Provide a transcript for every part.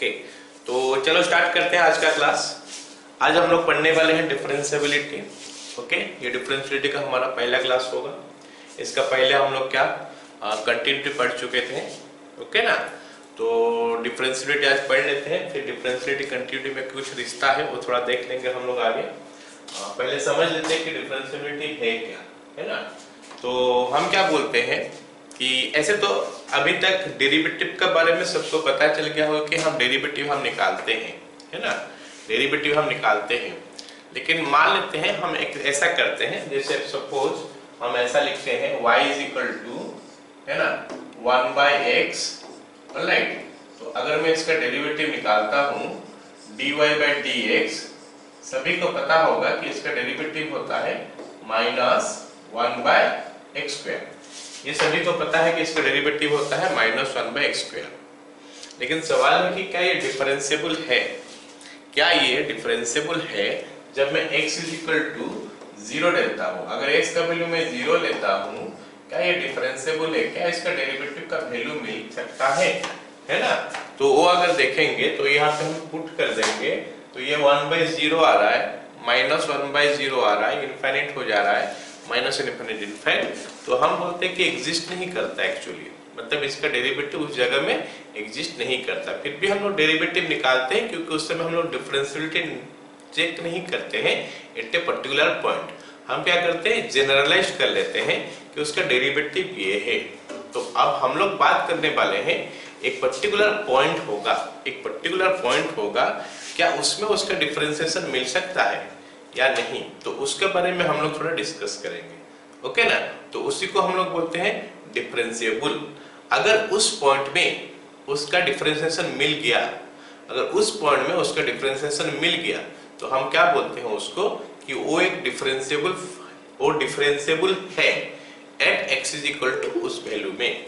Okay, तो चलो start करते हैं आज का क्लास। आज हम लोग पढ़ने वाले हैं डिफरेंशिएबिलिटी। ओके, ये डिफरेंशिएबिलिटी का हमारा पहला क्लास होगा। इसका पहले हम लोग क्या कंटिन्यूटी पढ़ चुके थे, ओके ना। तो डिफरेंशिएबिलिटी आज पढ़ लेते हैं, फिर डिफरेंशिएबिलिटी कंटिन्यूटी में कुछ रिश्ता है वो थोड़ा देख लेंगे हम लोग आगे। पहले समझ लेते हैं कि डिफरेंशिएबिलिटी है क्या, है ना। तो हम क्या बोलते हैं कि ऐसे तो अभी तक डेरिवेटिव के बारे में सबको पता चल गया होगा कि हम डेरिवेटिव हम निकालते हैं, है ना। डेरिवेटिव हम निकालते हैं, लेकिन मान लेते हैं हम एक ऐसा करते हैं, जैसे सपोज हम ऐसा लिखते हैं y इज इक्वल टू, है ना, 1/x, राइट। तो अगर मैं इसका डेरिवेटिव निकालता हूँ dy/dx, सभी को पता होगा कि इसका डेरिवेटिव होता है -1/x²। ये सभी को पता है कि इसका डेरिवेटिव होता है -1/x²। लेकिन सवाल है कि क्या ये डिफरेंशिएबल है? क्या ये डिफरेंशिएबल है जब मैं x इज इक्वल टू 0 लेता हूँ? अगर x का वैल्यू मैं 0 लेता हूँ, क्या ये डिफरेंशिएबल है? क्या इसका डेरिवेटिव का वैल्यू मिल सकता है ना। तो वो अगर देखेंगे तो यहाँ पे हम पुट कर देंगे, तो ये 1/0 आ रहा है, -1/0 आ रहा है, इनफाइनाइट हो जा रहा है, -∞ इनफाइनाइट। तो हम बोलते हैं कि एग्जिस्ट नहीं करता एक्चुअली, मतलब इसका डेरिवेटिव उस जगह में एग्जिस्ट नहीं करता। फिर भी हम लोग डेरिवेटिव निकालते हैं क्योंकि उस समय हम लोग डिफरेंशिएबिलिटी चेक नहीं करते हैं एट ए पर्टिकुलर पॉइंट। हम क्या करते हैं, जनरलाइज कर लेते हैं कि उसका डेरिवेटिव ये है। तो अब हम लोग बात करने वाले हैं, एक पर्टिकुलर पॉइंट होगा, एक पर्टिकुलर पॉइंट होगा, क्या उसमें उसका डिफरेंशिएशन मिल सकता है या नहीं, तो उसके बारे में हम लोग थोड़ा डिस्कस करेंगे, ओके ना। तो उसी को हम लोग बोलते हैं डिफरेंशिएबल। अगर उस पॉइंट में उसका डिफरेंशिएशन मिल गया, अगर उस पॉइंट में उसका डिफरेंशिएशन मिल गया, तो हम क्या बोलते हैं उसको कि वो एक डिफरेंशिएबल है at x is equal to उस वैल्यू में।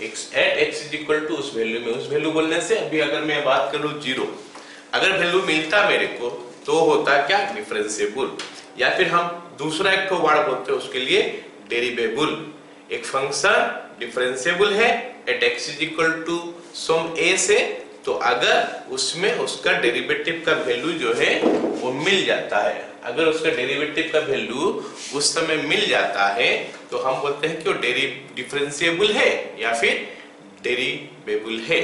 At x is equal to उस वैल्यू में, उस वैल्यू बोलने से अभी अगर मैं बात करूं 0, अगर वैल्यू मिलता मेरे को तो होता क्या, डिफरेंशिएबल। या फिर हम दूसरा एक वर्ड बोलते हैं उसके लिए, डेरिवेबल। एक फंक्शन डिफरेंशिएबल है at x is equal to some a से, तो अगर उसमें उसका डेरिवेटिव का वैल्यू जो है वो मिल जाता है, अगर उसका डेरिवेटिव का वैल्यू उस समय मिल जाता है, तो हम बोलते हैं कि वो डिफरेंशिएबल है या फिर डेरिवेबल है।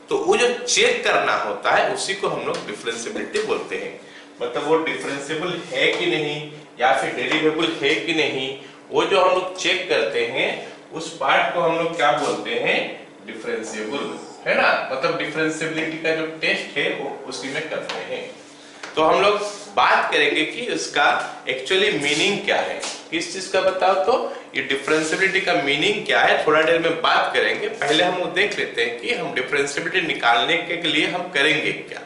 तो वो जो चेक करना होता है उसी को हम लोग डिफरेंशिएबिलिटी बोलते हैं। मतलब वो डिफरेंशिएबल है कि नहीं या फिर डेरिवेबल है कि नहीं, वो जो हम लोग चेक करते हैं उस पार्ट को हम लोग क्या बोलते हैं, डिफरेंशिएबल, है ना। मतलब डिफरेंशिएबिलिटी का जो टेस्ट है वो उसी में करते हैं। तो हम लोग बात करेंगे कि इसका एक्चुअली मीनिंग क्या है, किस चीज का बताओ, तो ये डिफरेंशिएबिलिटी का मीनिंग क्या है थोड़ा देर में बात करेंगे। पहले हम वो देख लेते हैं कि हम डिफरेंशिएबिलिटी निकालने के लिए हम करेंगे क्या।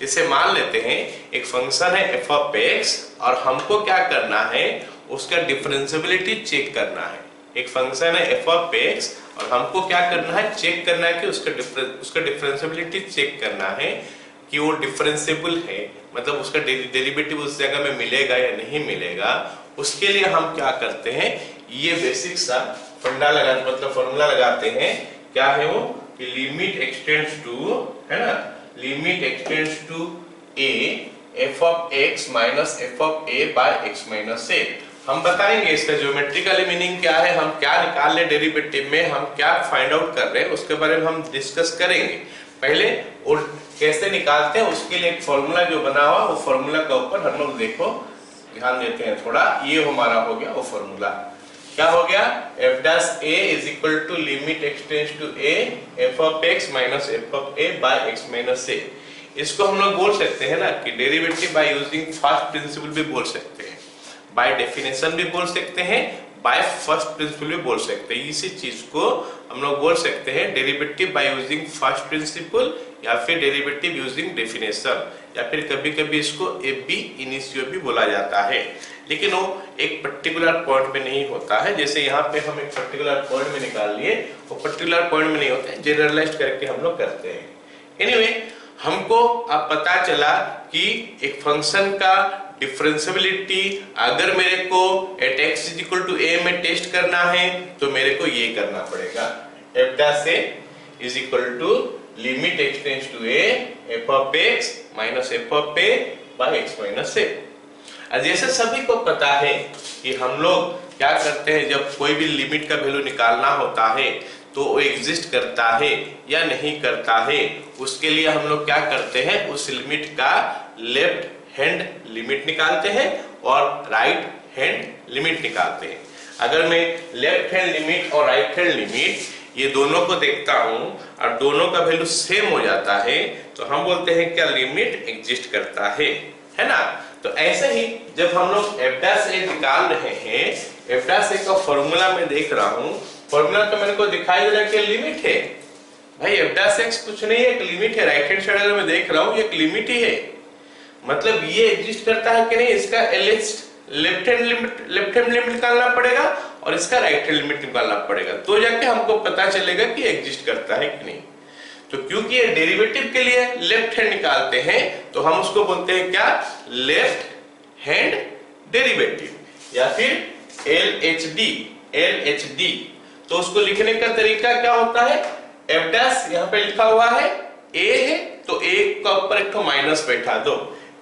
जैसे मान लेते हैं एक फंक्शन है f(x) और हमको क्या करना है, उसका डिफरेंशिएबिलिटी चेक करना है। एक फंक्शन है f(x) और हमको क्या करना है, चेक करना है कि उसका डिफरेंशिएबिलिटी चेक करना है कि वो डिफरेंशिएबल है, मतलब उसका डेरिवेटिव उस जगह में मिलेगा या नहीं मिलेगा। उसके लिए हम क्या करते हैं, ये बेसिक सा फंडा लगाते, मतलब फॉर्मूला लगाते हैं। क्या है वो, कि लिमिट एक्सटेंड्स टू, है ना, limit x tends to a f(x) - f(a)/x - a। हम बताएंगे इसका ज्योमेट्रिकल मीनिंग क्या है, हम क्या निकाल ले डेरिवेटिव में, हम क्या फाइंड आउट कर रहे हैं, उसके बारे में हम डिस्कस करेंगे। पहले और कैसे निकालते हैं उसके लिए एक फॉर्मूला जो बना हुआ, वो फॉर्मूला के ऊपर हम लोग देखो ध्यान देते हैं थोड़ा। ये हमारा हो गया वो फॉर्मूला, क्या हो गया, f' is equal to limit x tends to a f(x) - f(a)/x - a। इसको हम लोग बोल सकते हैं ना कि derivative by using first principle भी बोल सकते हैं, बाय डेफिनेशन भी बोल सकते हैं, बाय फर्स्ट प्रिंसिपल भी बोल सकते हैं। इसी चीज को हम लोग बोल सकते हैं derivative by using first principle या फिर डेरिवेटिव यूजिंग डेफिनेशन, या फिर कभी कभी इसको ab इनिशियो भी बोला जाता है। लेकिन वो एक पर्टिकुलर पॉइंट में नहीं होता है, जैसे यहाँ पे हम एक पर्टिकुलर पॉइंट में निकाल लिए, वो पर्टिकुलर पॉइंट में नहीं होता है, जनरलाइज करके हम लोग करते हैं। एनीवे, हमको अब पता चला कि एक फंक्शन का डिफरेंशिएबिलिटी अगर मेरे को at x is equal to a में टेस्ट करना है तो मेरे को ये करना पड़ेगा, f' is equal to limit x tends to a f of x minus f of a by x minus a। जैसे सभी को पता है कि हम लोग क्या करते हैं, जब कोई भी लिमिट का वैल्यू निकालना होता है तो वो एग्जिस्ट करता है या नहीं करता है, उसके लिए हम लोग क्या करते हैं, उस लिमिट का लेफ्ट हैंड लिमिट निकालते हैं और राइट हैंड लिमिट निकालते हैं। अगर मैं लेफ्ट हैंड लिमिट और राइट हैंड लिमिट ये दोनों को देखता हूं और दोनों का वैल्यू सेम हो जाता है तो हम बोलते हैं क्या लिमिट एग्जिस्ट करता है ना। तो ऐसे ही जब हम लोग f' निकाल रहे हैं, f' का फॉर्मूला मैं देख रहा हूं, फॉर्मूला तो मेरे को दिखाई दे रहा है कि लिमिट है भाई, f' कुछ नहीं है, एक लिमिट है। राइट हैंड साइड अगर मैं देख रहा हूं एक लिमिट ही है, मतलब ये एग्जिस्ट करता है कि नहीं, इसका लेफ्ट हैंड लिमिट निकालना पड़ेगा और इसका राइट हैंड लिमिट निकालना पड़ेगा, तो जाके हमको पता चलेगा कि एग्जिस्ट करता है कि नहीं। तो क्योंकि ये डेरिवेटिव के लिए लेफ्ट हैंड निकालते हैं तो हम उसको बोलते हैं क्या, लेफ्ट हैंड डेरिवेटिव या फिर LHD। तो उसको लिखने का तरीका क्या होता है, f' यहाँ पे लिखा हुआ है a है तो a का ऊपर एक तो माइनस बैठा दो,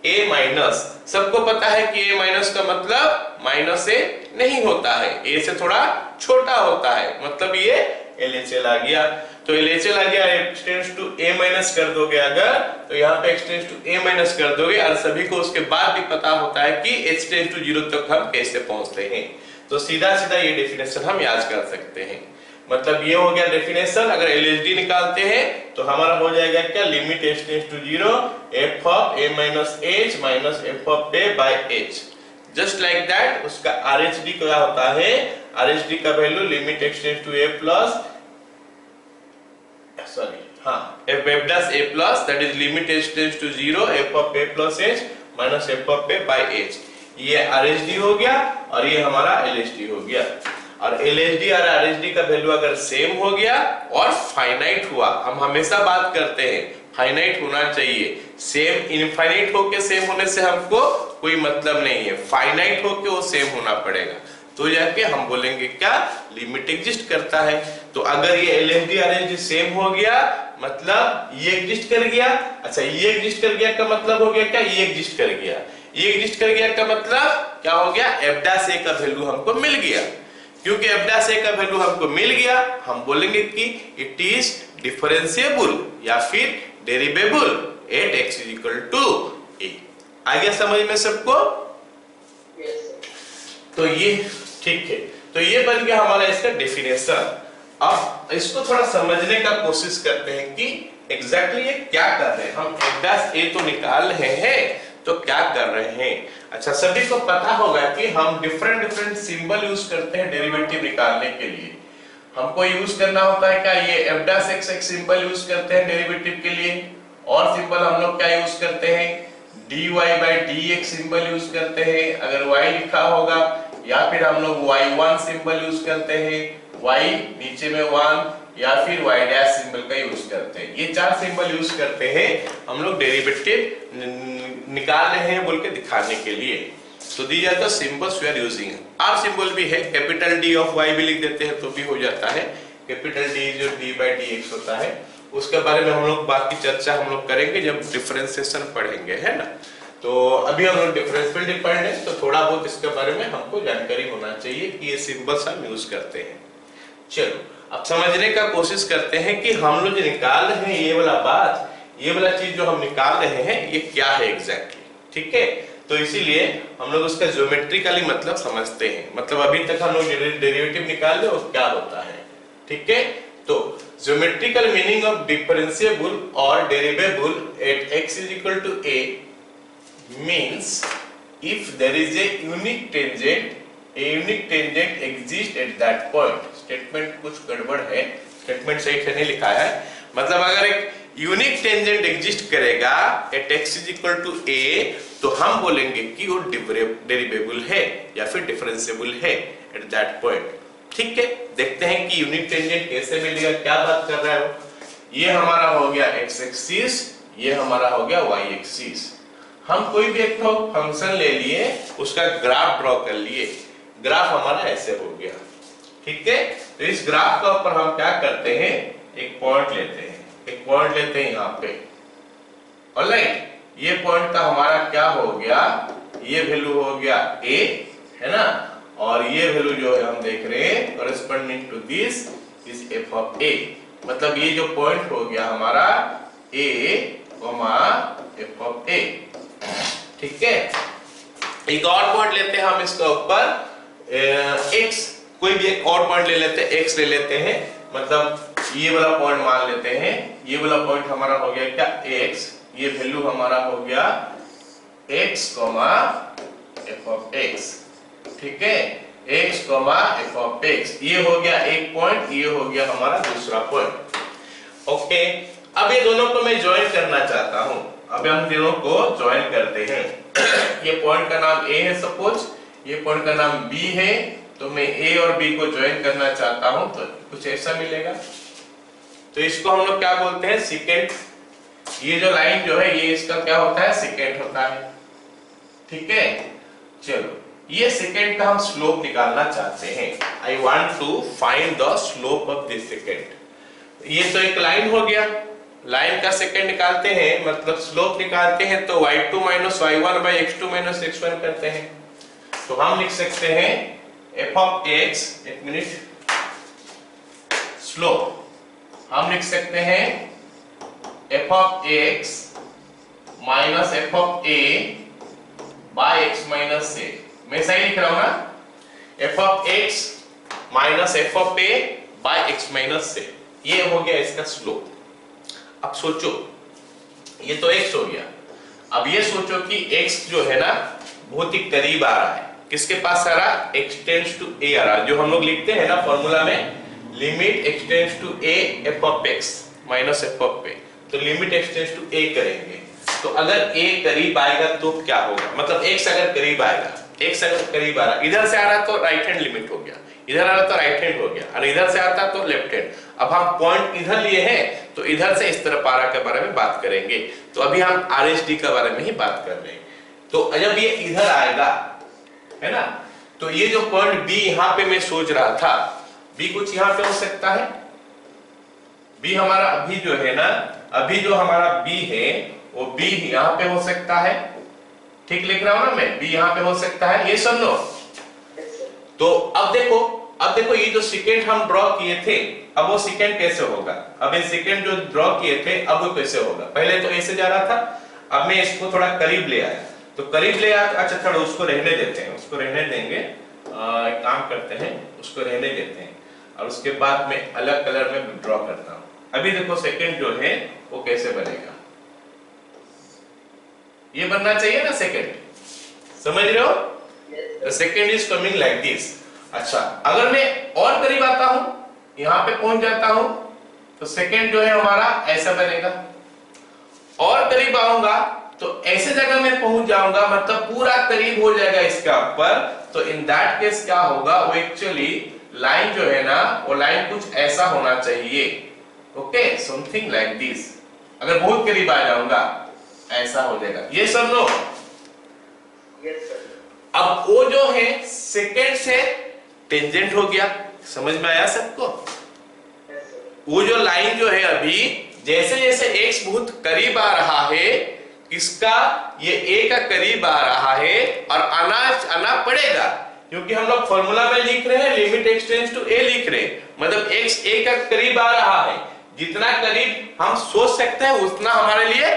a माइनस, सबको पता है कि a माइनस का मतलब माइनस a नहीं होता है, a से थोड़ा छोटा होता है, मतलब ये LHL आ गया। तो LHL आ गया, x tends to a minus कर दोगे अगर, तो यहाँ पे x tends to a minus कर दोगे और सभी को उसके बाद भी पता होता है कि h टेंड्स टू 0 तक हम कैसे पहुंचते हैं। तो सीधा सीधा ये डेफिनेशन हम याद कर सकते हैं। मतलब ये हो गया डेफिनेशन। अगर LHD निकालते हैं तो हमारा हो जाएगा क्या, limit h tends to 0 f of a minus h minus f of a by h। Just like that उसका RHD क्या होता है, RHD का value limit x tends to a plus f' a plus that is limit h tends to 0 f of a plus h minus f of a by h। ये RHD हो गया और ये हमारा LHD हो गया। और LHD और RHD का वैल्यू अगर सेम हो गया और फाइनाइट हुआ, हम हमेशा बात करते हैं फाइनाइट होना चाहिए, सेम इनफाइनाइट होके सेम होने से हमको कोई मतलब नहीं है, फाइनाइट होके वो सेम होना पड़ेगा, तो जाके हम बोलेंगे क्या, लिमिट एग्जिस्ट करता है। तो अगर ये LHD RHD सेम हो गया मतलब ये एग्जिस्ट कर गया। अच्छा, ये एग्जिस्ट कर गया का मतलब हो गया क्या, ये एग्जिस्ट कर गया, ये एग्जिस्ट कर गया का मतलब क्या हो गया, f' का वैल्यू हमको मिल गया। क्योंकि f' का वैल्यू हमको मिल गया, हम बोलेंगे कि इट इज डिफरेंशिएबल या फिर डेरिवेबल एट x = a। आ गया समझ में सबको? तो ये ठीक है, तो ये बन गया हमारा इसका डेफिनेशन। अब इसको थोड़ा समझने का कोशिश करते हैं कि एग्जैक्टली ये क्या कर रहे हैं। हम f' तो निकाल रहे हैं तो क्या कर रहे हैं। अच्छा, सभी को पता होगा कि हम डिफरेंट सिंबल यूज करते हैं डेरिवेटिव निकालने के लिए। हमको यूज करना होता है क्या, ये f' एक सिंबल यूज करते हैं डेरिवेटिव के लिए, और सिंबल हम लोग क्या यूज करते हैं, dy/dx सिंबल यूज करते हैं अगर y लिखा होगा, या फिर हम लोग y1 सिंबल यूज करते हैं, y नीचे में 1, या फिर y' सिंबल का यूज करते हैं। ये 4 सिंबल यूज करते हैं हम लोग डेरिवेटिव निकाल रहे हैं बोल के दिखाने के लिए। तो these are the symbols we are using. R symbol भी है, कैपिटल D ऑफ y भी लिख देते हैं तो भी हो जाता है। कैपिटल D जो d/dx होता है उसके बारे में हम लोग बाकी चर्चा हम लोग करेंगे जब डिफरेंशिएशन पढ़ेंगे, है ना। तो अभी हम लोग डिफरेंशियल डिपेंड है तो थोड़ा बहुत इसके बारे में हमको जानकारी होना चाहिए कि ये सिंबल्स हम यूज करते हैं। चलो अब समझने का कोशिश करते हैं कि हम लोग जो निकाल रहे हैं ये वाला बात, ये वाला चीज जो हम निकाल रहे हैं ये क्या है एग्जैक्टली, ठीक है। तो इसीलिए हम लोग उसका ज्योमेट्रिकली मतलब समझते हैं, मतलब अभी तक हम लोग डेरिवेटिव निकाल रहे वो क्या होता है, ठीक है। तो ज्योमेट्रिकल मीनिंग ऑफ डिफरेंशिएबल और derivable at x = a means if there is a unique tangent exists at that point। Statement कुछ गड़बड़ है, स्टेटमेंट सही से नहीं लिखा है। मतलब अगर एक यूनिक टेंजेंट एग्जिस्ट करेगा एट x = a तो हम बोलेंगे कि वो डेरिवेबल है या फिर डिफरेंशिएबल है एट दैट पॉइंट, ठीक है। देखते हैं कि यूनिक टेंजेंट कैसे मिलेगा, क्या बात कर रहा है वो। ये हमारा हो गया x एक्सिस, ये हमारा हो गया y एक्सिस। हम कोई भी एक फंक्शन ले लिए, उसका ग्राफ ड्रॉ कर लिए, ग्राफ हमारा ऐसे हो गया, ठीक है। तो इस ग्राफ का ऊपर हम क्या करते हैं, एक पॉइंट लेते हैं, एक पॉइंट लेते हैं यहाँ पे, ऑलराइट। ये पॉइंट का हमारा क्या हो गया, ये वैल्यू हो गया a, है ना, और ये वैल्यू जो है हम देख रहे हैं corresponding to this is f of a। मतलब ये जो पॉइंट हो गया हमारा a, f ऑफ a, ठीक है। एक और पॉइंट लेते हैं हम इसका ऊपर x, कोई भी एक और पॉइंट ले लेते हैं, x ले लेते हैं, मतलब ये वाला पॉइंट मान लेते हैं। ये वाला पॉइंट हमारा हो गया क्या x, ये वैल्यू हमारा हो गया x, f ऑफ x, ठीक है, x, f ऑफ x। ये हो गया एक पॉइंट, ये हो गया हमारा दूसरा पॉइंट। ओके, अब ये दोनों को मैं ज्वाइन करना चाहता हूं। अब हम दोनों को ज्वाइन करते हैं। ये पॉइंट का नाम a है सपोज, ये पॉइंट का नाम b है, तो मैं a और b को ज्वाइन करना चाहता हूं, तो कुछ ऐसा मिलेगा। तो इसको हम लोग क्या बोलते हैं, सेकेंड। ये जो लाइन जो है ये इसका क्या होता है, सेकेंड होता है, ठीक है। चलो, ये सेकेंड का हम स्लोप निकालना चाहते हैं। I want to find the slope of this second. ये तो एक लाइन हो गया, लाइन का सेकेंड निकालते हैं, मतलब स्लोप निकालते हैं, तो y2 minus y1 by x2 minus x1 करते हैं। तो हम लिख सकते हैं f ऑफ x, एक मिनट, स्लोप हम लिख सकते हैं f of x minus f of a by x minus a। मैं सही लिख रहा हूं ना, f of x minus f of a by x minus a, ये हो गया इसका स्लोप। अब सोचो, ये तो x हो गया, अब ये सोचो कि x जो है ना बहुत ही करीब आ रहा है, किसके पास आ रहा है, x टेंड्स टू a आ रहा है, जो हम लोग लिखते हैं ना फॉर्मूला में, limit x tends to a f of x minus f of a। तो limit x tends to a करेंगे, तो अगर a करीब आएगा तो क्या होगा, मतलब x अगर करीब आएगा, x अगर करीब आ रहा, इधर से आ रहा तो राइट हैंड लिमिट हो गया, इधर आ रहा तो राइट हैंड हो गया, और इधर से आता तो लेफ्ट हैंड। अब हम पॉइंट इधर लिए हैं, तो इधर से इस तरफ आ रहा के बारे में बात करेंगे। तो अभी हम RHD के बारे में ही बात कर रहे हैं। तो जब ये इधर आएगा, है ना, तो ये जो पॉइंट B यहाँ पे मैं सोच रहा था, B कुछ यहाँ पे हो सकता है, B हमारा अभी जो है ना, अभी जो हमारा B है वो B यहाँ पे हो सकता है, ठीक लिख रहा हूं ना मैं, B यहाँ पे हो सकता है, ये सुन लो। तो अब देखो ये जो सेकेंड हम ड्रॉ किए थे, अब वो सेकेंड कैसे होगा, अब ये सेकेंड जो ड्रॉ किए थे अब वो कैसे होगा। पहले तो ऐसे जा रहा था, अब मैं इसको थोड़ा करीब ले आया, तो करीब ले आया, अच्छा थोड़ा उसको रहने देते हैं, उसको रहने देंगे, एक काम करते हैं, उसको रहने देते हैं, और उसके बाद मैं अलग कलर में ड्रॉ करता हूं। अभी देखो सेकेंड जो है वो कैसे बनेगा, ये बनना चाहिए ना सेकेंड, समझ रहे हो, the second is coming like this. अच्छा, अगर मैं और करीब आता हूं, यहां पे पहुंच जाता हूं, तो सेकेंड जो है हमारा ऐसा बनेगा, और करीब आऊंगा तो ऐसे जगह में पहुंच जाऊंगा, मतलब पूरा करीब हो जाएगा इसका ऊपर। तो इन दैट केस क्या होगा, वो एक्चुअली लाइन जो है ना, वो लाइन कुछ ऐसा होना चाहिए, ओके, समथिंग लाइक दिस। अगर बहुत करीब आ जाऊंगा ऐसा हो जाएगा, ये सब लो। अब वो जो है सेकेंड से टेंजेंट हो गया, समझ में आया सबको। वो जो लाइन जो है अभी, जैसे जैसे x बहुत करीब आ रहा है, किसका, ये a का करीब आ रहा है, और आना पड़ेगा, क्योंकि हम लोग फॉर्मूला में लिख रहे हैं limit x tends to a लिख रहे हैं, मतलब x a का करीब आ रहा है, जितना करीब हम सोच सकते हैं उतना हमारे लिए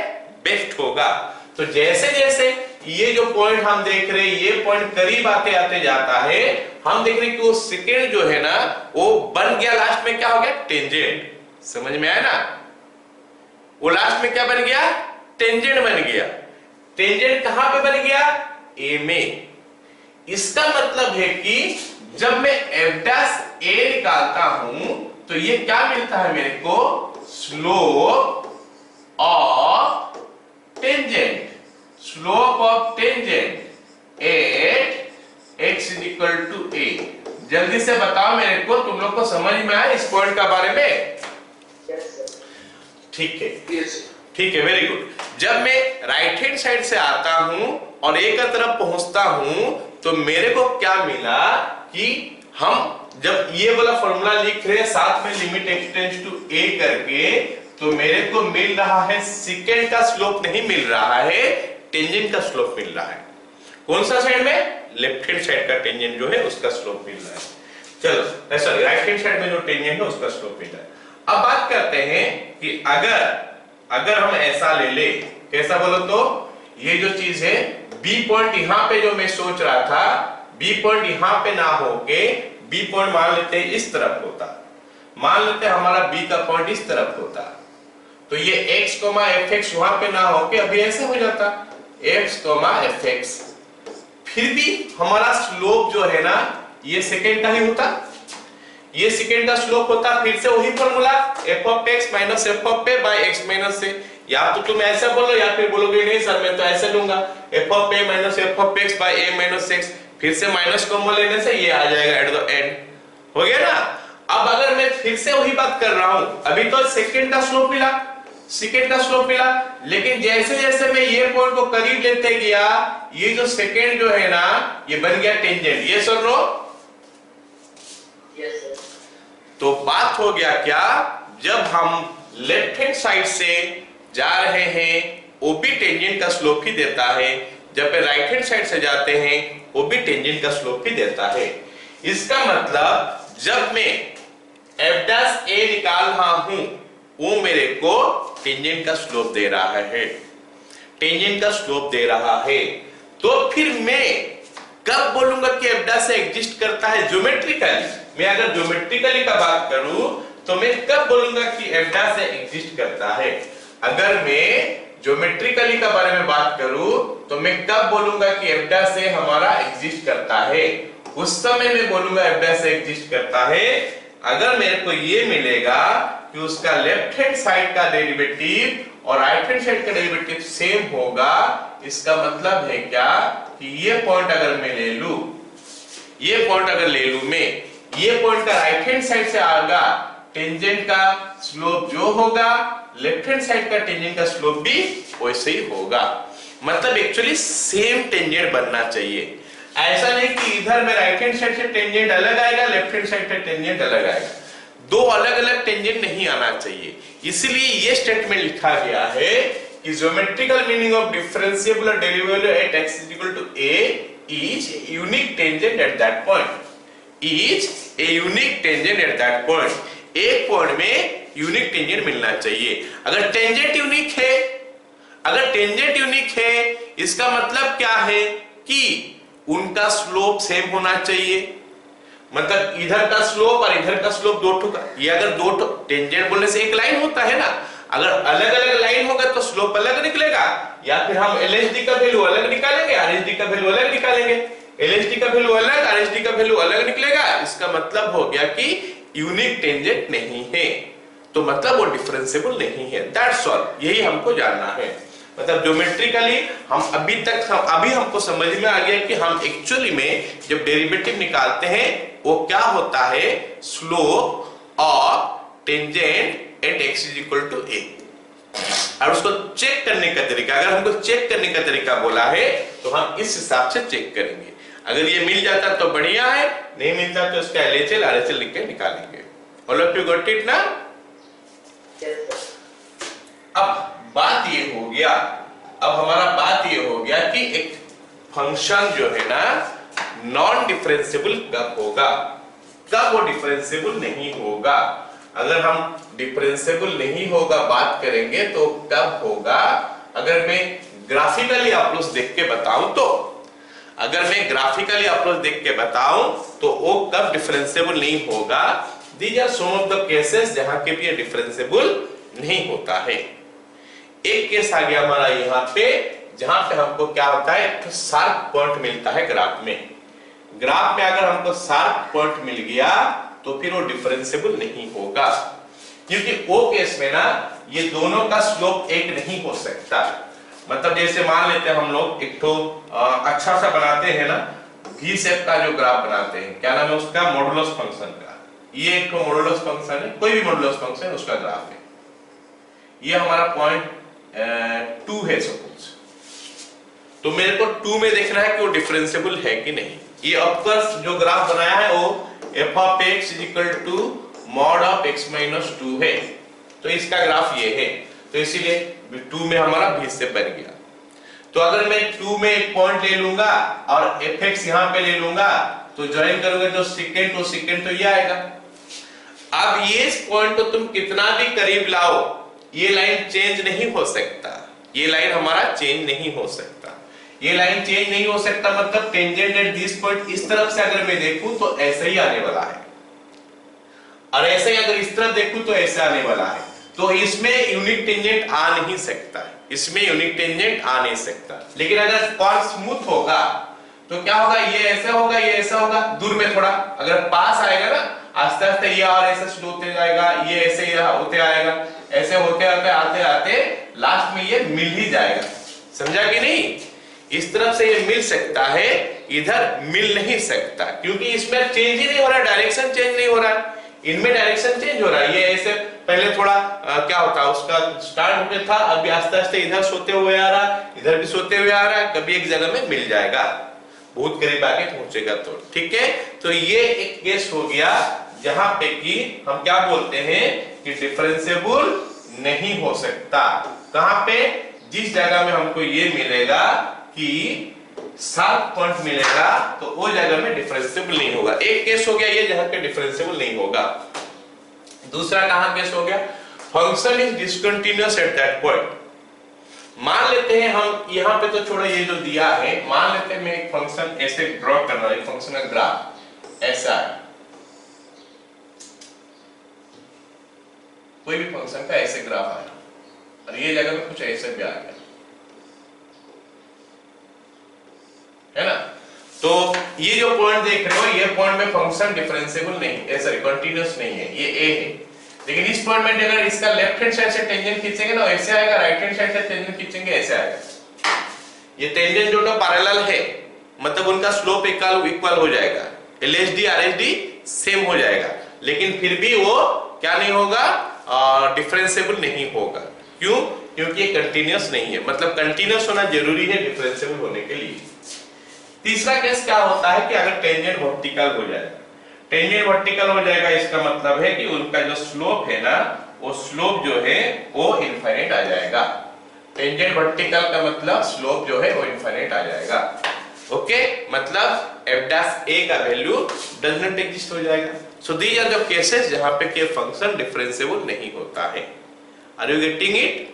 बेस्ट होगा। तो जैसे जैसे ये जो पॉइंट हम देख रहे हैं, ये पॉइंट करीब आते आते जाता है, हम देख रहे हैं कि वो सेकेंड जो है ना वो बन गया लास्ट में क्या हो गया, टेंजेंट। समझ में आया ना, वो लास्ट में क्या बन गया, टेंजेंट बन गया। टेंजेंट कहां पे बन गया, ए में। इसका मतलब है कि जब मैं f' a निकालता हूं तो ये क्या मिलता है मेरे को, slope of tangent, slope of tangent at x equal to a। जल्दी से बताओ मेरे को, तुम लोग को समझ में आया इस पॉइंट का बारे में, ठीक है, ठीक है, वेरी गुड। जब मैं राइट हैंड साइड से आता हूं और a का तरफ पहुंचता हूं, तो मेरे को क्या मिला कि हम जब ये वाला फॉर्मूला लिख रहे हैं साथ में limit x tends to a करके, तो मेरे को मिल रहा है सेकेंड का स्लोप नहीं मिल रहा है, टेंजेंट का स्लोप मिल रहा है। कौन सा साइड में? लेफ्ट हैंड साइड का टेंजेंट जो है उसका स्लोप मिल रहा है। चलो सॉरी, राइट हैंड साइड में जो टेंजेंट है उसका स्लोप मिल रहा है। अब बात करते हैं कि अगर हम ऐसा ले ले, कैसा बोलो तो, ये जो चीज है बी पॉइंट यहां पे जो मैं सोच रहा था, बी पॉइंट यहां पे ना होके बी पॉइंट मान लेते हैं इस तरफ होता, मान लेते हैं हमारा बी का पॉइंट इस तरफ होता, तो ये x, fx वहां पे ना होके अभी ऐसे हो जाता x, fx, फिर भी हमारा स्लोप जो है ना ये सेकेंड का ही होता, ये सेकेंड का स्लोप होता। फिर से वही formula f of x minus f of a by x minus a, या तो तुम ऐसे बोलो या फिर बोलोगे नहीं सर मैं तो ऐसे लूंगा f of a minus f of x by a minus x, फिर से माइनस कॉमन लेने से ये आ जाएगा एट द एंड, हो गया ना। अब अगर मैं फिर से वही बात कर रहा हूं, अभी तो सेकेंड का स्लोप मिला, सेकेंड का स्लोप मिला, लेकिन जैसे जैसे मैं ये पॉइंट को करीब लेते गया, ये जो सेकेंड जो है ना ये बन गया टेंजेंट, ये सुन लो। Yes sir. तो बात हो गया क्या, जब हम लेफ्ट हैंड साइड से जा रहे हैं वो भी टेंजेंट का स्लोप ही देता है, जब पे राइट हैंड साइड से जाते हैं वो भी टेंजेंट का स्लोप ही देता है। इसका मतलब जब मैं f' a निकाल रहा हूं वो मेरे को टेंजेंट का स्लोप दे रहा है, टेंजेंट का स्लोप दे रहा है। तो फिर मैं कब बोलूंगा कि f' से एग्जिस्ट करता है? ज्योमेट्रिकली, मैं अगर ज्योमेट्रिकली का बात करूं तो मैं कब बोलूंगा कि f' से एग्जिस्ट करता है? अगर मैं ज्योमेट्रिकली का बारे में बात करूं तो मैं कब बोलूंगा कि f' से हमारा एग्जिस्ट करता है? उस समय मैं बोलूंगा f' से एग्जिस्ट करता है अगर मेरे को ये मिलेगा कि उसका लेफ्ट हैंड साइड का डेरिवेटिव और राइट हैंड साइड का डेरिवेटिव सेम होगा। इसका मतलब है क्या कि ये पॉइंट अगर मैं ले लूं, ये पॉइंट अगर ले लूं मैं, ये पॉइंट का राइट हैंड साइड से आएगा टेंजेंट का स्लोप जो होगा, लेफ्ट हैंड साइड का टेंजेंट का स्लोप भी वैसे ही होगा। मतलब एक्चुअली सेम टेंजेंट बनना चाहिए, ऐसा नहीं कि इधर में राइट हैंड साइड से टेंजेंट अलग आएगा, लेफ्ट हैंड साइड से टेंजेंट अलग आएगा, दो अलग अलग टेंजेंट नहीं आना चाहिए। इसलिए ये स्टेटमेंट लिखा गया है कि ज्योमेट्रिकल मीनिंग ऑफ डिफरेंशिएबल और derivable at x equal to a is unique tangent at that point, is a unique tangent at that point. एक पॉइंट में यूनिक टेंजेंट मिलना चाहिए। अगर टेंजेंट यूनिक है, अगर टेंजेंट यूनिक है इसका मतलब क्या है कि उनका स्लोप सेम होना चाहिए। मतलब इधर का स्लोप और इधर का स्लोप दो ठो का, ये अगर दो ठो टेंजेंट बोलने से एक लाइन होता है ना, अगर अलग अलग लाइन होगा तो स्लोप अलग निकलेगा, या फिर हम LHD का वैल्यू अलग निकालेंगे, RHD का वैल्यू अलग निकालेंगे, LHD का वैल्यू अलग, RHD का वैल्यू अलग निकलेगा। इसका मतलब हो गया कि यूनिक टेंजेंट नहीं है, तो मतलब वो डिफरेंशिएबल नहीं है। दैट्स ऑल, यही हमको जानना है। मतलब ज्योमेट्रिकली हम अभी हमको समझ में आ गया कि हम एक्चुअली में जब डेरिवेटिव निकालते हैं वो क्या होता है, slope of tangent at x is equal to a। और उसको चेक करने का तरीका, अगर हमको चेक करने का तरीका बोला है तो हम इस हिसाब से चेक करेंगे। अगर ये मिल जाता तो बढ़िया है, नहीं मिलता तो इसका LHL RHL लिख के निकालेंगे। All of you got it ना? अब बात ये हो गया, अब हमारा बात ये हो गया कि एक फंक्शन जो है ना नॉन डिफरेंशिएबल कब होगा, कब वो डिफरेंशिएबल नहीं होगा। अगर हम डिफरेंशिएबल नहीं होगा बात करेंगे तो कब होगा, अगर मैं ग्राफिकली अप्रोच देख के बताऊं तो, अगर मैं ग्राफिकली अप्रोच देख के बताऊं तो वो कब डिफरेंशिएबल नहीं होगा। These are some of the cases जहां के भी डिफरेंशिएबल नहीं होता है। एक केस आ गया हमारा यहाँ पे, जहां पे हमको क्या होता है, एक शार्प पॉइंट मिलता है ग्राफ में। ग्राफ में अगर हमको शार्प पॉइंट मिल गया तो फिर वो डिफरेंशिएबल नहीं होगा, क्योंकि वो केस में ना ये दोनों का स्लोप एक नहीं हो सकता। मतलब जैसे मान लेते हैं हम लोग एक तो अच्छा सा बनाते हैं ना, V शेप का जो ग्राफ बनाते हैं, क्या नाम है उसका, मॉडुलस फंक्शन का। ये एक तो मॉडुलस फंक्शन है, कोई भी मॉडुलस फंक्शन उसका ग्राफ है। ये हमारा पॉइंट 2 है सपोज, तो मेरे को 2 में देखना है कि वो डिफरेंशिएबल है कि नहीं। ये ऑफकोर्स जो ग्राफ बनाया है वो f of x is equal to mod of x minus 2 है। तो इसका ग्राफ ये है, तो इसीलिए 2 में हमारा भी स्टेप बन गया। तो अगर मैं 2 में एक पॉइंट ले लूंगा और एफ यहां पे ले लूंगा तो ज्वाइन करोगे तो सेकंड तो ये आएगा। अब ये इस पॉइंट को तुम कितना भी करीब लाओ ये लाइन चेंज नहीं हो सकता, ये लाइन हमारा चेंज नहीं हो सकता। ये लाइन चेंज नहीं हो सकता मतलब टेंजेंट एट दिस पॉइंट इस तरफ से अगर मैं देखूं तो ऐसा ही आने वाला है, और ऐसे ही अगर इस तरफ देखूं तो ऐसा आने वाला है। तो इसमें यूनिक टेंजेंट आ नहीं सकता, इसमें यूनिक टेंजेंट आ नहीं सकता। लेकिन अगर कॉर्ड स्मूथ होगा तो क्या होगा, ये ऐसा होगा, ये ऐसा होगा, दूर में थोड़ा अगर पास आएगा ना आस्ते आस्ते ये और ऐसे स्लो होते जाएगा, ये ऐसे होते आएगा, ऐसे होते होते आते आते लास्ट में ये मिल ही जाएगा। समझा कि नहीं? इस तरफ से ये मिल सकता है, इधर मिल नहीं सकता क्योंकि इसमें चेंज ही नहीं हो रहा, डायरेक्शन चेंज नहीं हो रहा। इनमें डायरेक्शन चेंज हो रहा है। ये ऐसे पहले थोड़ा क्या होता है उसका स्टार्ट होके था, अभी आस्ते आस्ते इधर सोते हुए आ रहा, इधर भी सोते हुए आ रहा है, कभी एक जगह में मिल जाएगा, बहुत करीब आके पहुंचेगा। तो ठीक है, तो ये एक केस हो गया जहां पे कि हम क्या बोलते हैं कि डिफरेंशिएबल नहीं हो सकता। कहां पे? जिस जगह में हमको ये मिलेगा कि शार्प पॉइंट मिलेगा तो वो जगह में डिफरेंशिएबल नहीं होगा। एक केस हो गया ये जहां पे डिफरेंशिएबल नहीं होगा। दूसरा कहां केस हो गया? Function is discontinuous eight that point. मान लेते हैं हम यहां पे तो छोड़ो, ये जो दिया है मान लेते हैं मैं एक फंक्शन ऐसे ड्रॉ कर रहा हूं, एक फंक्शन का ग्राफ ऐसा है, कोई भी फंक्शन का ऐसे ग्राफ आया और ये जगह में कुछ ऐसे भी आ गया, है ना? तो ये जो पॉइंट देख रहे हो ये पॉइंट में फंक्शन डिफरेंशिएबल नहीं है, सॉरी कंटीन्यूअस नहीं है, ये ए है। लेकिन इस पॉइंट में अगर इसका लेफ्ट हैंड साइड से टेंजेंट खींचेंगे ना ऐसे आएगा, राइट हैंड साइड से टेंजेंट खींचेंगे ऐसे आएगा। ये टेंजेंट जो तो पैरेलल है मतलब उनका स्लोप इक्वल हो जाएगा, एलएचडी आरएचडी सेम हो जाएगा, लेकिन फिर भी वो क्या नहीं होगा, डिफरेंशिएबल नहीं होगा। क्यों? क्योंकि ये कंटीन्यूअस नहीं है, मतलब कंटीन्यूअस होना जरूरी है डिफरेंशिएबल होने के लिए। तीसरा केस क्या होता है कि अगर टेंजेंट वर्टिकल हो जाएगा, टेंजेंट वर्टिकल हो जाएगा इसका मतलब है कि उनका जो स्लोप है ना वो स्लोप जो है वो इनफाइनाइट आ जाएगा। टेंजेंट वर्टिकल का मतलब स्लोप जो है वो इनफाइनाइट आ जाएगा। ओके, मतलब f डैश a का वैल्यू डज नॉट एग्जिस्ट हो जाएगा। So these are the cases जहां पे के फंक्शन डिफरेंशिएबल नहीं होता है। Are you getting it?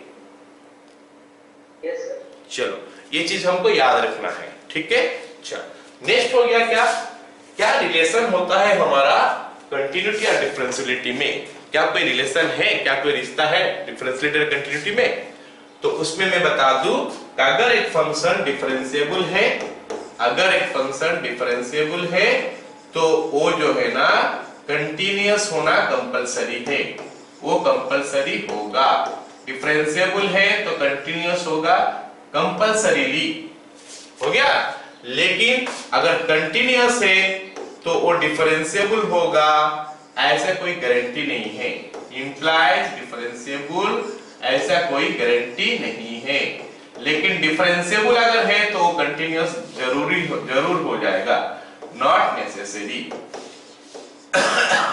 Yes sir. चलो ये चीज हमको याद रखना है, ठीक है? अच्छा, नेक्स्ट हो गया क्या रिलेशन होता है हमारा कंटिन्यूटी और डिफरेंशियलिटी में? क्या कोई रिलेशन है, क्या कोई रिश्ता है डिफरेंशियलिटी और कंटिन्यूटी में? तो उसमें मैं बता दूं कि अगर एक फंक्शन डिफरेंशिएबल है, अगर एक फंक्शन डिफरेंशिएबल है तो वो जो है ना कंटीन्यूअस होना कंपलसरी है, वो कंपलसरी होगा। डिफरेंशिएबल है तो कंटीन्यूअस होगा कंपलसरीली, हो गया। लेकिन अगर कंटीन्यूअस है तो वो डिफरेंशिएबल होगा, ऐसा कोई गारंटी नहीं है। इंप्लाइज डिफरेंशिएबल ऐसा कोई गारंटी नहीं है, लेकिन डिफरेंशिएबल अगर है तो वो कंटीन्यूअस जरूर हो जाएगा, नॉट नेसेसरी।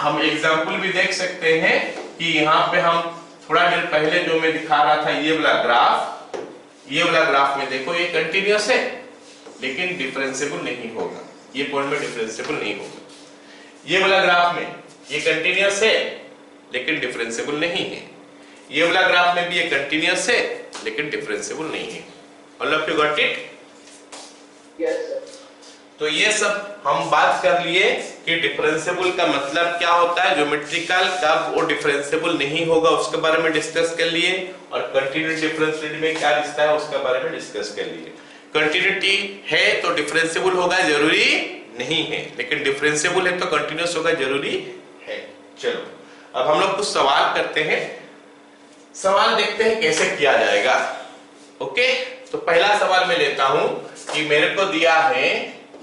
हम एग्जांपल भी देख सकते हैं कि यहाँ पे हम थोड़ा देर पहले जो मैं दिखा रहा था ये वाला ग्राफ में देखो ये कंटीन्यूअस है लेकिन डिफरेंशिएबल नहीं होगा, ये पॉइंट में डिफरेंशिएबल नहीं होगा। ये वाला ग्राफ में ये कंटीन्यूअस है लेकिन डिफरेंशिएबल नहीं है, ये वाला ग्राफ में भी ये कंटीन्यूअस है लेकिन डिफरेंशिएबल नहीं है। All of you got it? Yes sir. तो ये सब हम बात कर लिए कि डिफरेंशिएबल का मतलब क्या होता है, ज्योमेट्रिकल कब वो डिफरेंशिएबल नहीं होगा उसके बारे में डिस्कस कर लिए, और कंटिन्यूटी डिफरेंशिएबिलिटी में क्या रिश्ता है उसके बारे में डिस्कस कर लिए। कंटिन्यूटी है तो डिफरेंशिएबल होगा जरूरी नहीं है, लेकिन डिफरेंशिएबल है तो कंटिन्यूअस होगा जरूरी है। चलो अब हम लोग कुछ सवाल करते हैं, सवाल देखते हैं कैसे किया जाएगा। ओके, तो पहला सवाल मैं लेता हूं कि मेरे को दिया है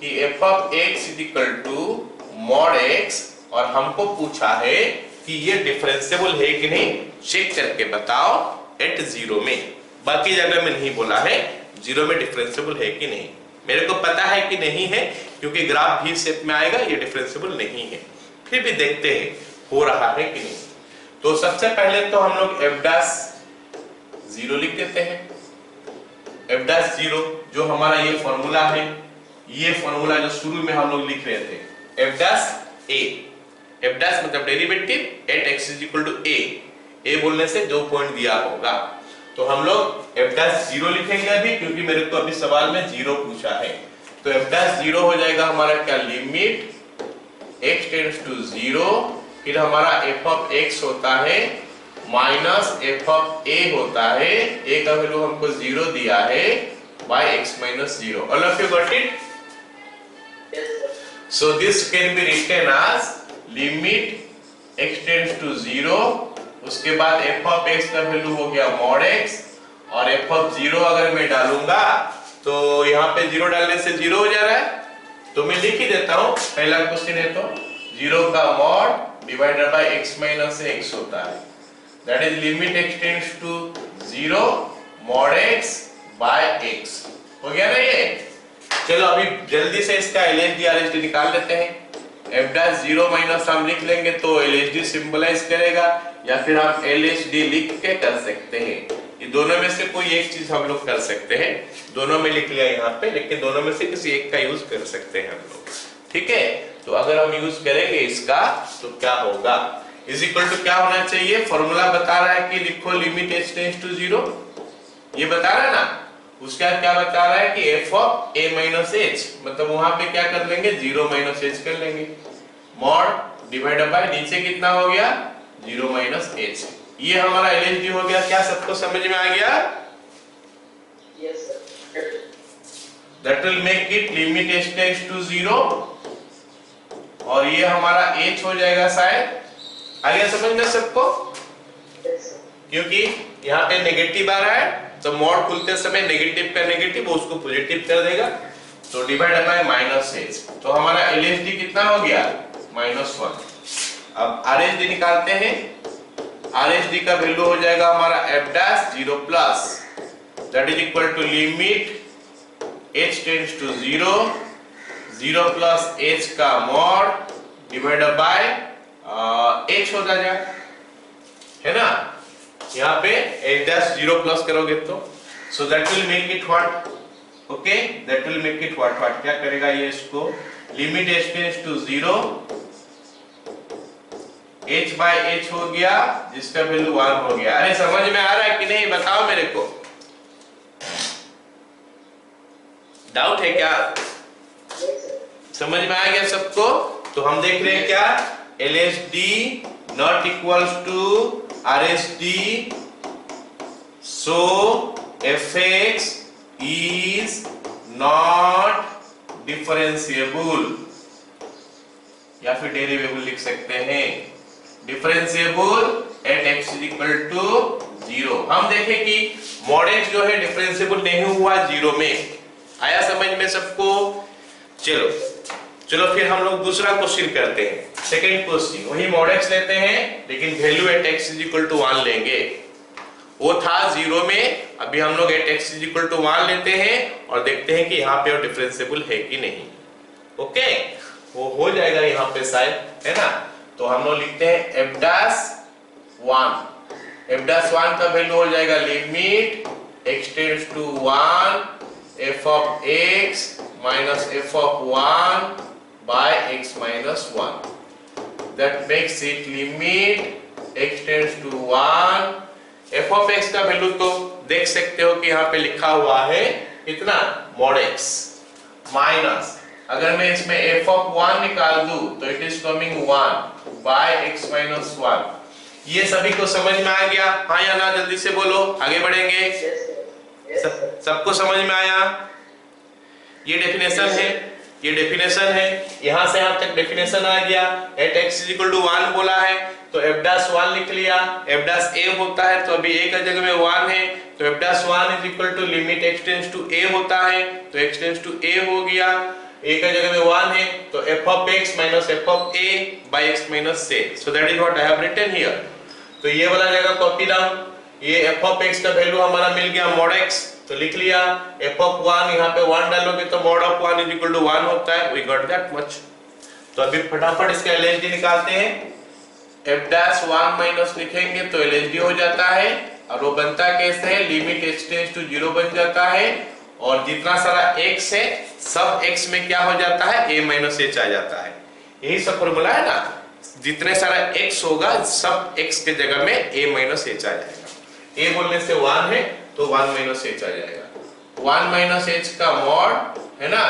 कि f of x mod x और हमको पूछा है कि ये डिफरेंशिएबल है कि नहीं, चेक करके बताओ एट 0 में। बाकी जगह में नहीं बोला है, 0 में डिफरेंशिएबल है कि नहीं। मेरे को पता है कि नहीं है क्योंकि ग्राफ भी शेप में आएगा, ये डिफरेंशिएबल नहीं है। फिर भी देखते हैं हो रहा है कि नहीं। तो सबसे पहले तो हम लोग f डैश 0 लिख देते हैं। f डैश 0 जो हमारा ये फॉर्मूला है, ये फॉर्मूला जो शुरू में हम लोग लिख रहे थे, f dash a, f dash मतलब derivative at x is equal to a बोलने से जो पॉइंट दिया होगा, तो हम लोग f डैश 0 लिखेंगे अभी, क्योंकि मेरे को अभी सवाल में 0 पूछा है। तो f डैश 0 हो जाएगा हमारा क्या, लिमिट x टेंड्स टू 0, फिर हमारा f ऑफ x होता है माइनस f ऑफ a होता है, a का वैल्यू हमको 0 दिया है, by x minus 0. All of you got it? Yes, sir. So this can be written as limit x tends to 0, उसके बाद f of x का वैल्यू हो गया mod x, और f of 0 अगर मैं डालूंगा तो यहाँ पे 0 डालने से 0 हो जा रहा है, तो मैं लिख ही देता हूँ। पहला क्वेश्चन है तो 0 का mod divided by x minus x होता है, that is limit x tends to 0 mod x by x। हो गया ना ये? चलो अभी जल्दी से इसका LHD RHD निकाल लेते हैं। f डैश 0 माइनस हम लिख लेंगे तो LHD सिंबलाइज करेगा, या फिर हम LHD लिख के कर सकते हैं। ये दोनों में से कोई एक चीज हम लोग कर सकते हैं, दोनों में लिख लिया यहाँ पे, लेकिन दोनों में से किसी एक का यूज कर सकते हैं हम लोग। ठीक है, तो अगर हम यूज करेंगे इसका तो क्या होगा, इज इक्वल टू क्या होना चाहिए, फॉर्मूला बता रहा है कि लिखो लिमिट h टेंड्स टू 0, ये बता रहा है ना। उसका क्या बता रहा है कि f of a minus h, मतलब वहां पे क्या कर लेंगे, 0 माइनस h कर लेंगे, मॉड डिवाइडेड बाय नीचे कितना हो गया, 0 माइनस h। ये हमारा LHD हो गया। क्या सबको समझ में आ गया? Yes, sir. That will make it limit h tends to 0, और ये हमारा h हो जाएगा शायद। आ गया समझ में सबको? Yes, sir. क्योंकि यहाँ पे नेगेटिव आ रहा है, तो मॉड खुलते समय नेगेटिव का नेगेटिव वो उसको पॉजिटिव कर देगा, तो डिवाइड बाय माइनस h, तो हमारा LHD कितना हो गया, -1। अब RHD निकालते हैं। RHD का वैल्यू हो जाएगा हमारा f dash 0 plus, that is equal to limit h tends to 0, 0 plus h का मॉड डिवाइडेड बाय h हो जाएगा, है ना। यहाँ पे h डैश 0 प्लस करोगे तो so that will make it what, okay, that will make it what क्या करेगा ये, इसको limit h tends to 0, h by h हो गया, जिसका वैल्यू 1 हो गया। अरे समझ में आ रहा है कि नहीं, बताओ मेरे को, डाउट है क्या? Yes, sir. समझ में आ गया सबको? तो हम देख रहे हैं क्या, LHD not equals to RHD, so fx is not differentiable, या फिर डेरिवेबल लिख सकते हैं, differentiable at x is equal to 0। हम देखें कि mod x जो है डिफरेंशिएबल नहीं हुआ 0 में। आया समझ में सबको? चलो फिर हम लोग दूसरा क्वेश्चन करते हैं। सेकंड क्वेश्चन, वही mod x लेते हैं लेकिन value at x is equal to 1 लेंगे। वो था 0 में, अभी हम लोग at x is equal to 1 लेते हैं और देखते हैं कि यहाँ पे वो डिफरेंशिएबल है कि नहीं। ओके, वो हो जाएगा यहाँ पे शायद, है ना। तो हम लोग लिखते हैं f डैश 1 का वैल्यू हो जाएगा limit x tends to 1 f of x minus f of 1 by x minus 1, that makes it limit x tends to 1, f of x का वैल्यू तो देख सकते हो कि यहाँ पे लिखा हुआ है इतना mod x, माइनस अगर मैं इसमें f ऑफ 1 निकाल दूं तो it is coming 1 by x minus 1। ये सभी को समझ में आ गया, हाँ या ना? जल्दी से बोलो, आगे बढ़ेंगे। Yes, sir. Yes, sir. सबको समझ में आया? ये डेफिनेशन है, ये डेफिनेशन है, यहाँ से यहाँ तक डेफिनेशन आ गया। At x is equal to 1 बोला है तो f डैश 1 लिख लिया, f डैश a होता है तो अभी a का जगह में 1 है, तो f dash 1 is equal to limit x tends to a होता है, तो x टेंड्स टू a हो गया, a का जगह में 1 है तो f of x minus f of a by x minus a, so that is what I have written here. तो ये वाला जगह कॉपी डाउन, ये f ऑफ x का वैल्यू हमारा मिल गया mod x, तो लिख लिया f ऑफ 1, यहाँ पे 1 डालोगे तो mod of 1 is equal to 1 होता है, वी गॉट दैट मच। तो अभी फटाफट इसका LHD निकालते हैं। एफ डैश 1 माइनस लिखेंगे तो एलएचडी हो जाता है, और वो बनता कैसे है, लिमिट h टेंड्स टू 0 बन जाता है, और जितना सारा x है सब x में क्या हो जाता है, a माइनस h आ जाता है। यही सब फॉर्मूला है ना, जितने सारा x होगा सब x के जगह में a माइनस h आ जाएगा। a बोलने से 1 है तो 1 माइनस h आ जाएगा। 1 माइनस h का मॉड है ना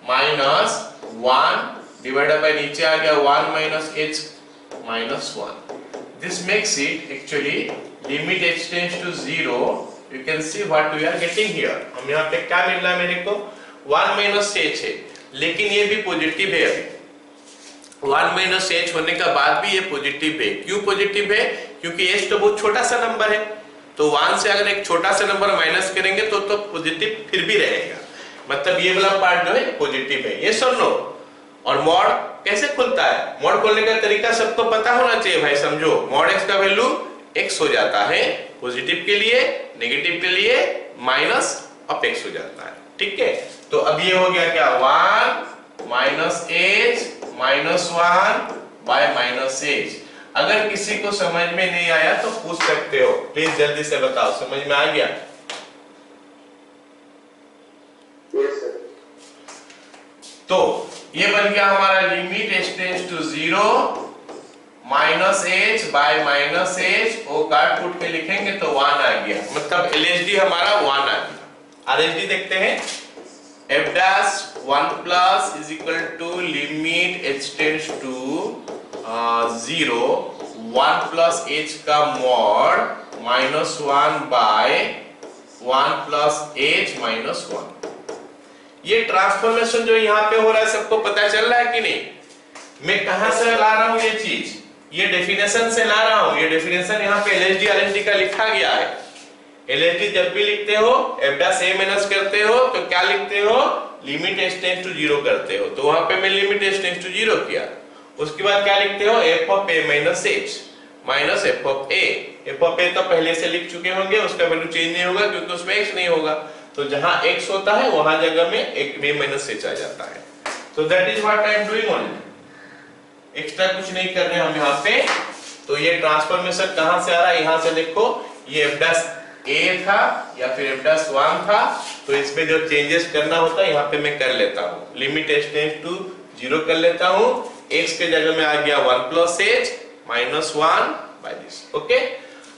माइनस 1 डिवाइडेड बाय नीचे आ गया 1 minus h minus 1। This makes it actually limit h tends to 0। You can see what we are getting here. हम यहाँ पे क्या मिल रहा है मेरे को, 1 माइनस h है, लेकिन ये भी पॉजिटिव है। अभी 1 माइनस h होने का बाद भी ये पॉजिटिव है। क्यों पॉजिटिव है, क्योंकि h तो बहुत छोटा सा नंबर है, तो 1 से अगर एक छोटा सा नंबर माइनस करेंगे तो पॉजिटिव फिर भी रहेगा, मतलब ये वाला पार्ट जो है पॉजिटिव है। ये सुन लो। और मॉड कैसे खुलता है, मॉड खोलने का तरीका सबको पता होना चाहिए भाई, समझो। मॉड x का वैल्यू x हो जाता है, पॉजिटिव के लिए, नेगेटिव के लिए माइनस ऑफ x हो जाता है, ठीक है। तो अब ये हो गया क्या, 1 minus h minus 1 by minus h। अगर किसी को समझ में नहीं आया तो पूछ सकते हो, प्लीज जल्दी से बताओ, समझ में आ गया? Yes, sir. तो ये बन गया हमारा limit h tends to 0 minus h by minus h, वो काट कूट के लिखेंगे तो 1 आ गया, मतलब LHD हमारा 1 आ गया। RHD देखते हैं, f dash 1 plus is equal to limit h tends to 0 1 plus h का mod minus 1 by 1 plus h minus 1। ये ट्रांसफॉर्मेशन जो यहाँ पे हो रहा है सबको पता चल रहा है कि नहीं? मैं कहां से ला रहा हूं ये चीज, ये डेफिनेशन से ला रहा हूं। ये डेफिनेशन यहाँ पे LHD RHD का लिखा गया है। LHD जब भी लिखते हो f डैश a माइनस करते हो तो क्या लिखते हो, लिमिट h टेंड्स टू 0 करते हो, तो वहां पे मैं लिमिट h टेंड्स टू 0 किया। उसके बाद क्या लिखते हो, f of a minus h minus f of a। f of a तो पहले से लिख चुके होंगे, उसका वैल्यू चेंज नहीं होगा क्योंकि उसमें x नहीं होगा, तो जहां x होता है वहां जगह में एक a माइनस h आ जाता है। तो that is what I am doing only, extra कुछ नहीं कर रहे हम यहाँ पे। तो ये ट्रांसफॉर्मेशन कहां से आ रहा है, यहां से देखो, ये f डैश a था या फिर f डैश 1 था, तो इसमें जो चेंजेस करना होता है यहाँ पे मैं कर लेता हूँ। लिमिट h टेंड्स टू 0 कर लेता हूँ, x के जगह में आ गया 1 plus h minus 1 by this. Okay,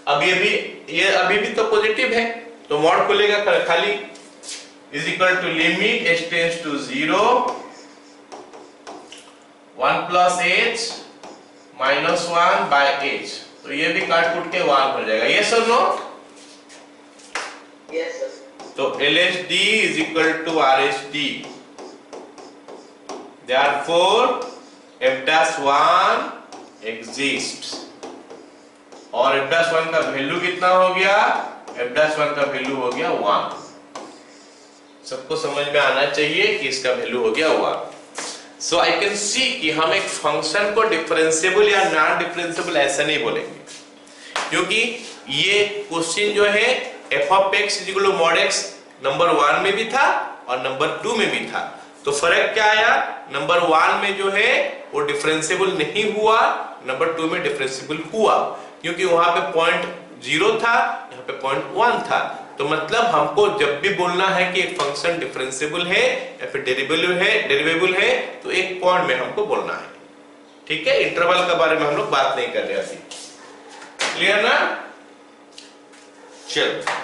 अब ये अभी भी तो पॉजिटिव है, तो मॉड खुलेगा खाली is equal to limit h tends to 0 1 plus h minus 1 by h, तो ये भी काट कूट के 1 हो जाएगा। ये सुनो, Yes, sir. तो LHD is equal to RHD, therefore f dash 1 exists, और f dash 1 का वैल्यू कितना हो गया, f dash 1 का वैल्यू हो गया 1। सबको समझ में आना चाहिए कि इसका वैल्यू हो गया 1। सो आई कैन सी कि हम एक फंक्शन को डिफरेंशिएबल या नॉन डिफरेंशिएबल ऐसा नहीं बोलेंगे, क्योंकि ये क्वेश्चन जो है f of x is equal to mod x number 1 में भी था और नंबर 2 में भी था। तो फर्क क्या आया, नंबर 1 में जो है वो डिफरेंशिएबल नहीं हुआ, नंबर 2 में डिफरेंशिएबल हुआ, क्योंकि वहां पे पॉइंट 0 था, यहाँ पे पॉइंट 1 था। तो मतलब हमको जब भी बोलना है कि एक फंक्शन डिफरेंशिएबल है या फिर डेरिवेबल है तो एक पॉइंट में हमको बोलना है, ठीक है। इंटरवल के बारे में हम लोग बात नहीं कर रहे अभी, क्लियर ना? चलो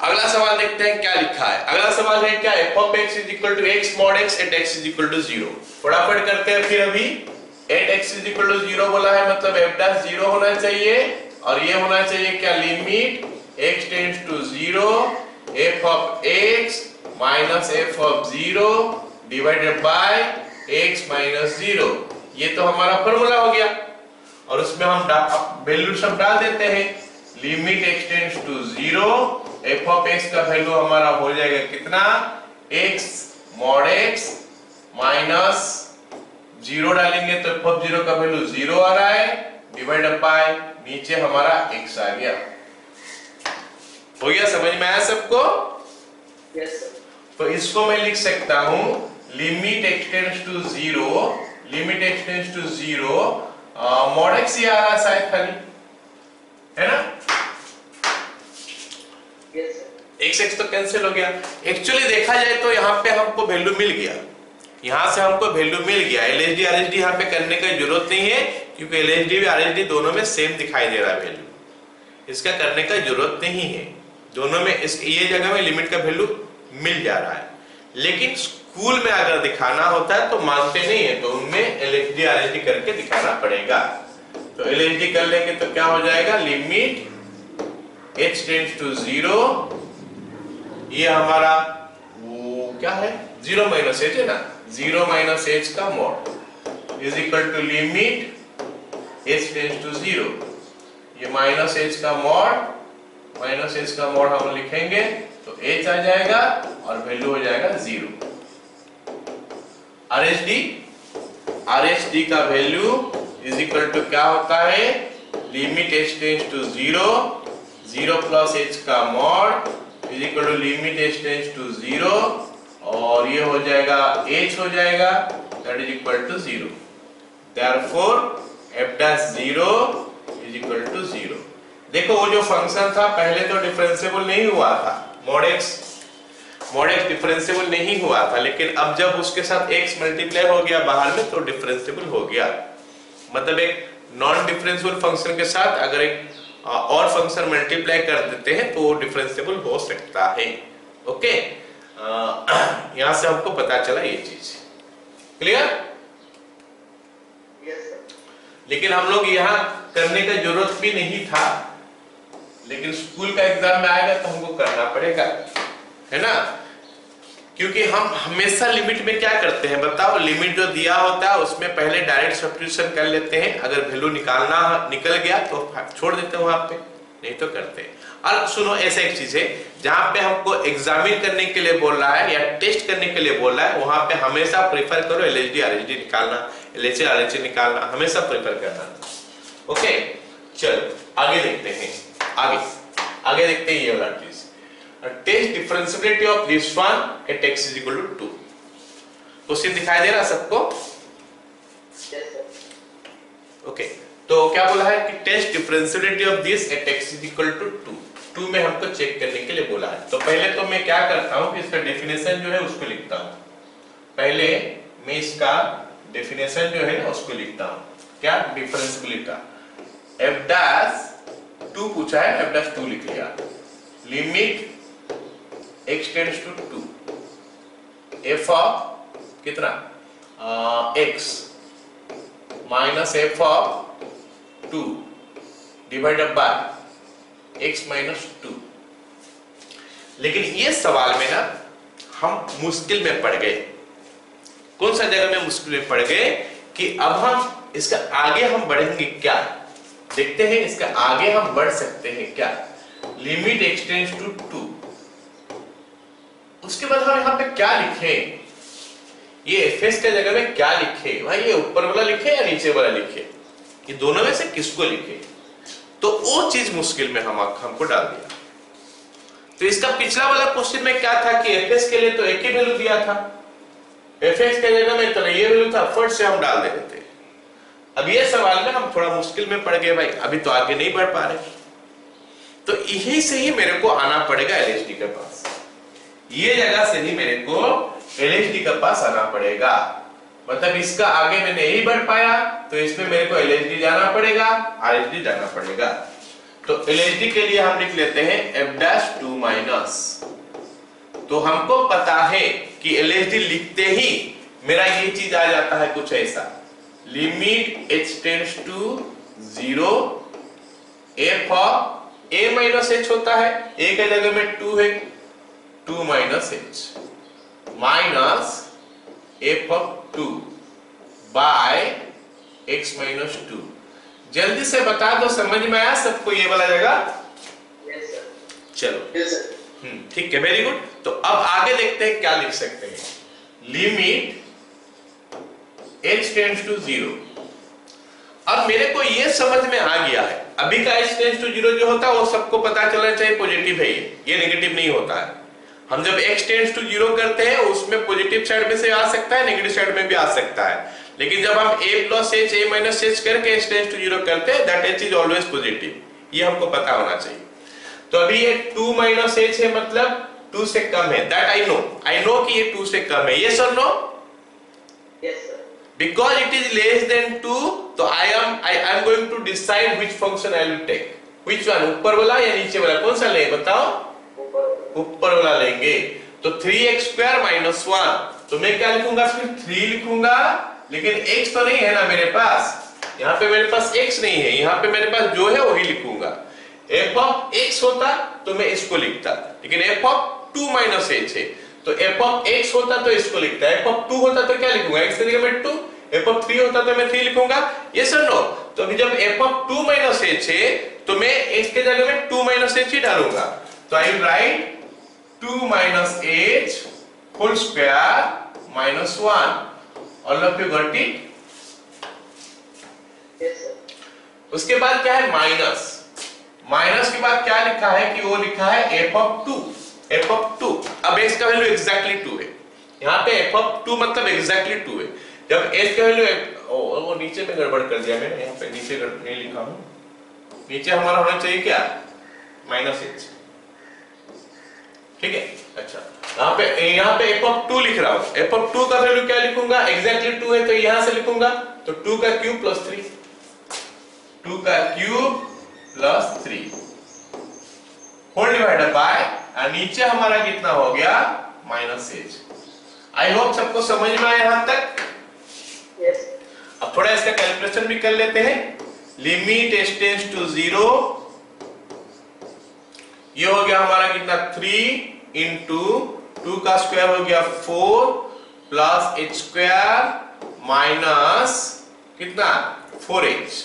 अगला सवाल देखते हैं क्या लिखा है। अगला सवाल है क्या, f of x is equal to x mod x at x is equal to 0। फटाफट करते हैं फिर। अभी at x is equal to 0 बोला है, मतलब f dash 0 होना चाहिए, और ये होना चाहिए क्या, limit x tends to 0 f of x minus f of 0 divided by x minus 0। ये तो हमारा फॉर्मूला हो गया, और उसमें हम वैल्यू सब डाल देते हैं। Limit x tends to 0, f of x का वैल्यू हमारा हो जाएगा कितना, x mod x माइनस 0 डालेंगे तो f of 0 का वैल्यू 0 आ रहा है, डिवाइडेड बाय नीचे हमारा x आ गया। हो गया, समझ में आया सबको? Yes, sir. तो इसको मैं लिख सकता हूं limit x tends to 0, limit x tends to 0 mod x ही आ रहा है शायद खाली, है ना? Yes sir. एक्स एक्स तो कैंसिल हो गया। एक्चुअली देखा जाए तो यहाँ पे हमको वैल्यू मिल गया, यहाँ से हमको वैल्यू मिल गया। एलएचडी आरएचडी यहाँ पे करने की जरूरत नहीं है, क्योंकि एलएचडी भी आरएचडी दोनों में सेम दिखाई दे रहा है वैल्यू, इसका करने का जरूरत नहीं है। दोनों में ये जगह में लिमिट का वैल्यू मिल जा रहा है। लेकिन स्कूल में अगर दिखाना होता है तो मानते नहीं है, तो उनमें एलएचडी आरएचडी करके दिखाना पड़ेगा। तो एलएचडी कर लेंगे तो क्या हो जाएगा, लिमिट h टेंड्स टू 0, ये हमारा वो क्या है 0 माइनस h है ना, 0 माइनस h का mod is equal to limit h tends to 0, ये माइनस h का मॉड, माइनस h का मॉड हम लिखेंगे तो h आ जाएगा और वैल्यू हो जाएगा 0। RHD का वैल्यू इज इक्वल टू क्या होता है, limit h tends to 0, 0 plus h का mod is equal to limit h tends to 0, और ये हो जाएगा h हो जाएगा, that is equal to 0। Therefore f dash 0 is equal to 0। देखो वो जो फंक्शन था पहले तो डिफरेंशिएबल नहीं हुआ था, मॉड x डिफरेंशिएबल नहीं हुआ था, लेकिन अब जब उसके साथ x मल्टीप्लाई हो गया बाहर में तो डिफरेंशिएबल हो गया। मतलब एक नॉन डिफरेंशिएबल फंक्शन के साथ अगर एक और फंक्शन मल्टीप्लाई कर देते हैं तो वो डिफरेंशिएबल हो सकता है। ओके, यहां से हमको पता चला ये चीज क्लियर। Yes sir. लेकिन हम लोग यहाँ करने का जरूरत भी नहीं था, लेकिन स्कूल का एग्जाम में आएगा तो हमको करना पड़ेगा, है ना? क्योंकि हम हमेशा लिमिट में क्या करते हैं बताओ, लिमिट जो दिया होता है उसमें पहले डायरेक्ट सब्स्टिट्यूशन कर लेते हैं, अगर वैल्यू निकल गया तो छोड़ देते हैं वहां पे, नहीं तो करते हैं। और सुनो, ऐसा एक चीज है जहां पे हमको एग्जामिन करने के लिए बोल रहा है या टेस्ट करने के लिए बोल रहा है, वहां पे हमेशा प्रेफर करो एलएचडी आरएचडी निकालना, एलएचडी आरएचडी निकालना हमेशा प्रेफर करना। ओके, चलो आगे देखते हैं, आगे देखते हैं ये वाला चीज, test differentiability of this one at x is equal to 2। Question दिखाई दे रहा सबको? Yes sir. ओके, तो क्या बोला है कि test differentiability of this at x is equal to 2 में हमको चेक करने के लिए बोला है। तो पहले तो मैं क्या करता हूं कि इसका डेफिनेशन जो है उसको लिखता हूं। पहले मैं इसका डेफिनेशन जो है ना उसको लिखता हूं। क्या डिफरेंशिएबिलिटी का f डैश 2 पूछा है, f डैश 2 लिख लिया, limit x tends to 2, f of कितना x minus f of 2 divided by x minus 2। लेकिन ये सवाल में ना हम मुश्किल में पड़ गए। कौन सा जगह में मुश्किल में पड़ गए कि अब हम इसका आगे हम बढ़ेंगे क्या, देखते हैं इसका आगे हम बढ़ सकते हैं क्या। लिमिट x टेंड्स टू 2, उसके बाद हम यहाँ पे क्या लिखे, ये fs के जगह में क्या लिखे भाई, ये ऊपर वाला लिखे या नीचे वाला लिखे, ये दोनों में से किसको लिखे, तो वो चीज मुश्किल में हमको डाल दिया। तो इसका पिछला वाला क्वेश्चन में क्या था कि fs के लिए तो एक ही वैल्यू दिया था, fx के जगह में तो ये वैल्यू था, फट से हम डाल दे रहे थे। अब ये सवाल में हम थोड़ा मुश्किल में पड़ गए भाई, अभी तो आगे नहीं बढ़ पा रहे, तो यही से ही मेरे को आना पड़ेगा एलएचडी के पास, ये जगह से ही मेरे को एलएचडी के पास आना पड़ेगा। मतलब इसका आगे मैं नहीं बढ़ पाया तो इसमें मेरे को एलएचडी जाना पड़ेगा, आरएचडी जाना पड़ेगा। तो एलएचडी के लिए हम लिख लेते हैं f डैश 2 माइनस। तो हमको पता है कि एलएचडी लिखते ही मेरा ये चीज आ जाता है कुछ ऐसा, limit h tends to 0 f of a minus h होता है, a के जगह में 2 है, 2 minus h minus f of 2 by x minus 2। जल्दी से बता दो, समझ में आया सबको ये वाला जगह? Yes sir. चलो यस सर। ठीक है, वेरी गुड। तो अब आगे देखते हैं क्या लिख सकते हैं, लिमिट h टेंड्स टू 0। अब मेरे को ये समझ में आ गया है, अभी का h टेंड्स टू 0 जो होता है वो सबको पता चलना चाहिए पॉजिटिव है, ये नेगेटिव नहीं होता है। हम जब x टेंड्स टू 0 करते हैं उसमें पॉजिटिव साइड में से आ सकता है, नेगेटिव साइड में भी आ सकता है, लेकिन जब हम a plus H a minus H करके h टेंड्स टू 0 करते हैं that h is always positive, ये हमको पता होना चाहिए। तो अभी ये 2 माइनस एच है मतलब 2 से कम है, दैट आई नो कि ये 2 से कम है, यस और no? Yes, sir. Because it is less than 2, तो I am going to decide which function I will take. Which one? ऊपर वाला या नीचे वाला, कौन सा लें बताओ? ऊपर वाला लेंगे। तो 3x स्क्वायर माइनस 1, तो मैं क्या लिखूंगा फिर 3 लिखूंगा, लेकिन x तो नहीं है ना मेरे पास, यहाँ पे मेरे पास x नहीं है, यहाँ पे मेरे पास जो है वही लिखूंगा। f ऑफ x होता तो मैं इसको लिखता, लेकिन f ऑफ 2 माइनस h है, तो f ऑफ x होता तो इसको लिखता, f ऑफ 2 होता तो क्या लिखूंगा, x की जगह में 2, f ऑफ 3 होता तो मैं 3 लिखूंगा, यस और नो? तो अभी जब f ऑफ 2 माइनस h है तो मैं x के जगह में 2 माइनस h ही डालूंगा, तो I will write 2 minus h whole square minus 1। All of you got it? Yes, sir. उसके बाद क्या है माइनस, माइनस के बाद क्या लिखा है कि वो लिखा है f ऑफ 2, f ऑफ 2। अब x का वैल्यू एग्जैक्टली 2 है, यहाँ पे f ऑफ 2 मतलब एग्जैक्टली 2 है। जब h का वैल्यू वो नीचे में गड़बड़ कर दिया मैंने, यहाँ पे नीचे नहीं लिखा हूँ, नीचे हमारा होना चाहिए क्या, माइनस h, ठीक है। अच्छा यहाँ पे f ऑफ 2 लिख रहा हूँ, f ऑफ 2 का वैल्यू क्या लिखूंगा, एग्जैक्टली 2 है तो यहाँ से लिखूंगा, तो 2 का क्यूब प्लस 3, 2 का cube plus 3 whole divided by, और नीचे हमारा कितना हो गया माइनस h। आई होप सबको समझ में आया यहां तक? Yes. अब थोड़ा इसका कैलकुलेशन भी कर लेते हैं। लिमिट h टेंड्स टू 0, ये हो गया हमारा कितना 3 इंटू 2 का स्क्वायर हो गया 4 प्लस h स्क्वायर माइनस कितना 4h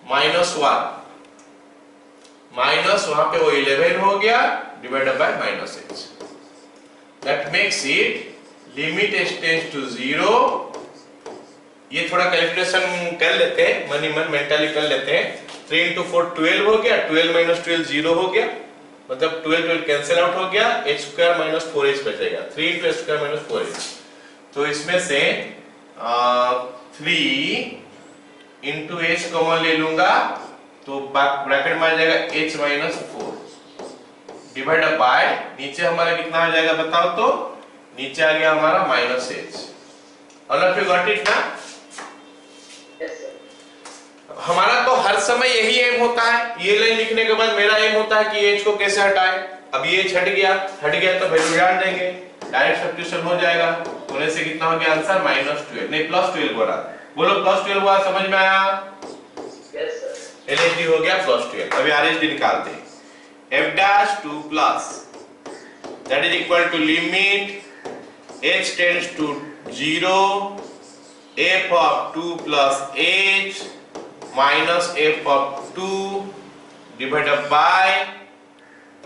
माइनस 1 माइनस वहां पे वो 11 हो गया divided by minus h, that makes it limit h tends to 0। ये थोड़ा कैलकुलेशन कर लेते हैं, मनी मन मेंटली कर लेते हैं। 3 इंटू 4 12 हो गया, 12 माइनस 12 0 हो गया, मतलब 12 कैंसिल आउट हो गया, h स्क्वायर माइनस 4h बचेगा, 3 into h square minus 4h। तो इसमें से 3 इंटू h कॉमन ले लूंगा तो ब्रैकेट में आ जाएगा h माइनस 4 डिवाइडेड बाय, नीचे हमारा कितना आ जाएगा बताओ तो, नीचे आ गया हमारा minus h। All of you got it ना? Yes, sir. हमारा तो हर समय यही एम होता है, ये लाइन लिखने के बाद मेरा एम होता है कि h को कैसे हटाए। अब ये h हट गया तो वैल्यू डाल देंगे, डायरेक्ट सब्स्टिट्यूशन हो जाएगा, होने से कितना हो गया आंसर -12, नहीं +12 हो रहा, बोलो +12 हुआ, समझ में आया? Yes, sir. LHD हो गया +12। अभी RHD निकालते हैं, f dash 2 plus that is equal to limit h tends to 0 f of 2 plus h minus f of 2 divided by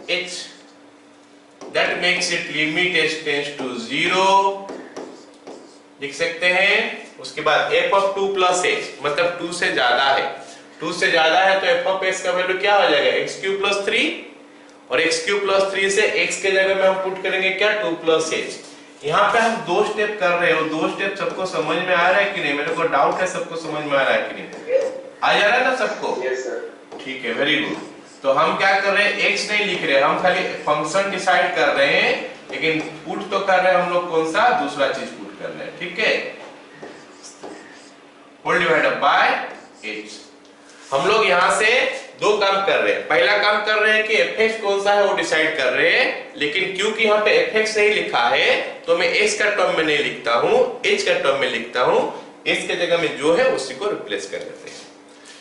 h, that makes it limit h tends to 0 लिख सकते हैं। उसके बाद f of 2 plus h मतलब 2 से ज्यादा है, 2 से ज्यादा है तो f of x का वैल्यू क्या हो जाएगा x क्यूब प्लस 3, और x क्यूब प्लस 3 से x के जगह में हम पुट करेंगे क्या 2 प्लस h। यहाँ पे हम 2 स्टेप कर रहे हो, 2 स्टेप सबको समझ में आ रहा है कि नहीं? मेरे को डाउट है सबको समझ में आ रहा है कि नहीं? आ जा रहा है ना सबको? Yes, sir. ठीक है, वेरी गुड। तो हम क्या कर रहे हैं, x नहीं लिख रहे, हम खाली फंक्शन डिसाइड कर रहे हैं, लेकिन पुट तो कर रहे हैं हम लोग कौन सा दूसरा चीज पुट कर रहे हैं, ठीक है, होल डिवाइडेड बाय h। हम लोग यहाँ से 2 काम कर रहे हैं, पहला काम कर रहे हैं कि fx कौन सा है वो डिसाइड कर रहे हैं, लेकिन क्योंकि यहाँ पे fx नहीं लिखा है तो मैं x का टर्म में नहीं लिखता हूँ, h का टर्म में लिखता हूँ, h के जगह में जो है उसी को रिप्लेस कर देते हैं।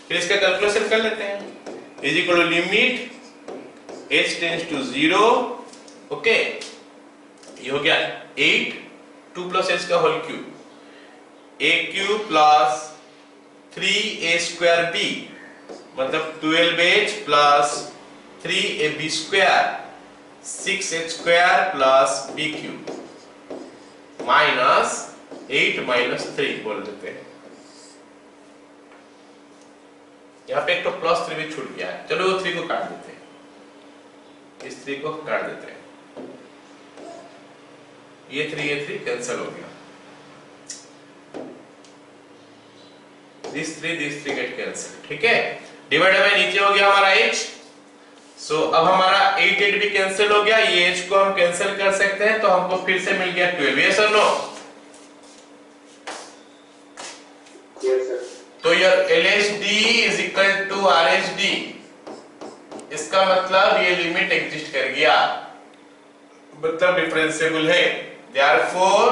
फिर इसका कैलकुलेशन कर लेते हैं, is equal to limit h tends to 0, okay, ये हो गया 8 2 प्लस h का whole cube, a cube plus 3a square b मतलब 12h plus 3ab square 6h square plus b cube minus 8 minus 3 बोल देते हैं। यहाँ पे एक तो प्लस 3 भी छूट गया है, चलो वो 3 को काट देते हैं, इस 3 को काट देते हैं, ये 3 कैंसिल हो गया, दिस थ्री गेट कैंसिल, ठीक है। डिवाइडेड बाय नीचे हो गया हमारा h, सो अब हमारा 8 भी कैंसिल हो गया, ये h को हम कैंसिल कर सकते हैं, तो हमको फिर से मिल गया 12, यस और नो? Yes, sir. तो यार LHD is equal to RHD, इसका मतलब ये लिमिट एग्जिस्ट कर गया, मतलब डिफरेंशिएबल है। Therefore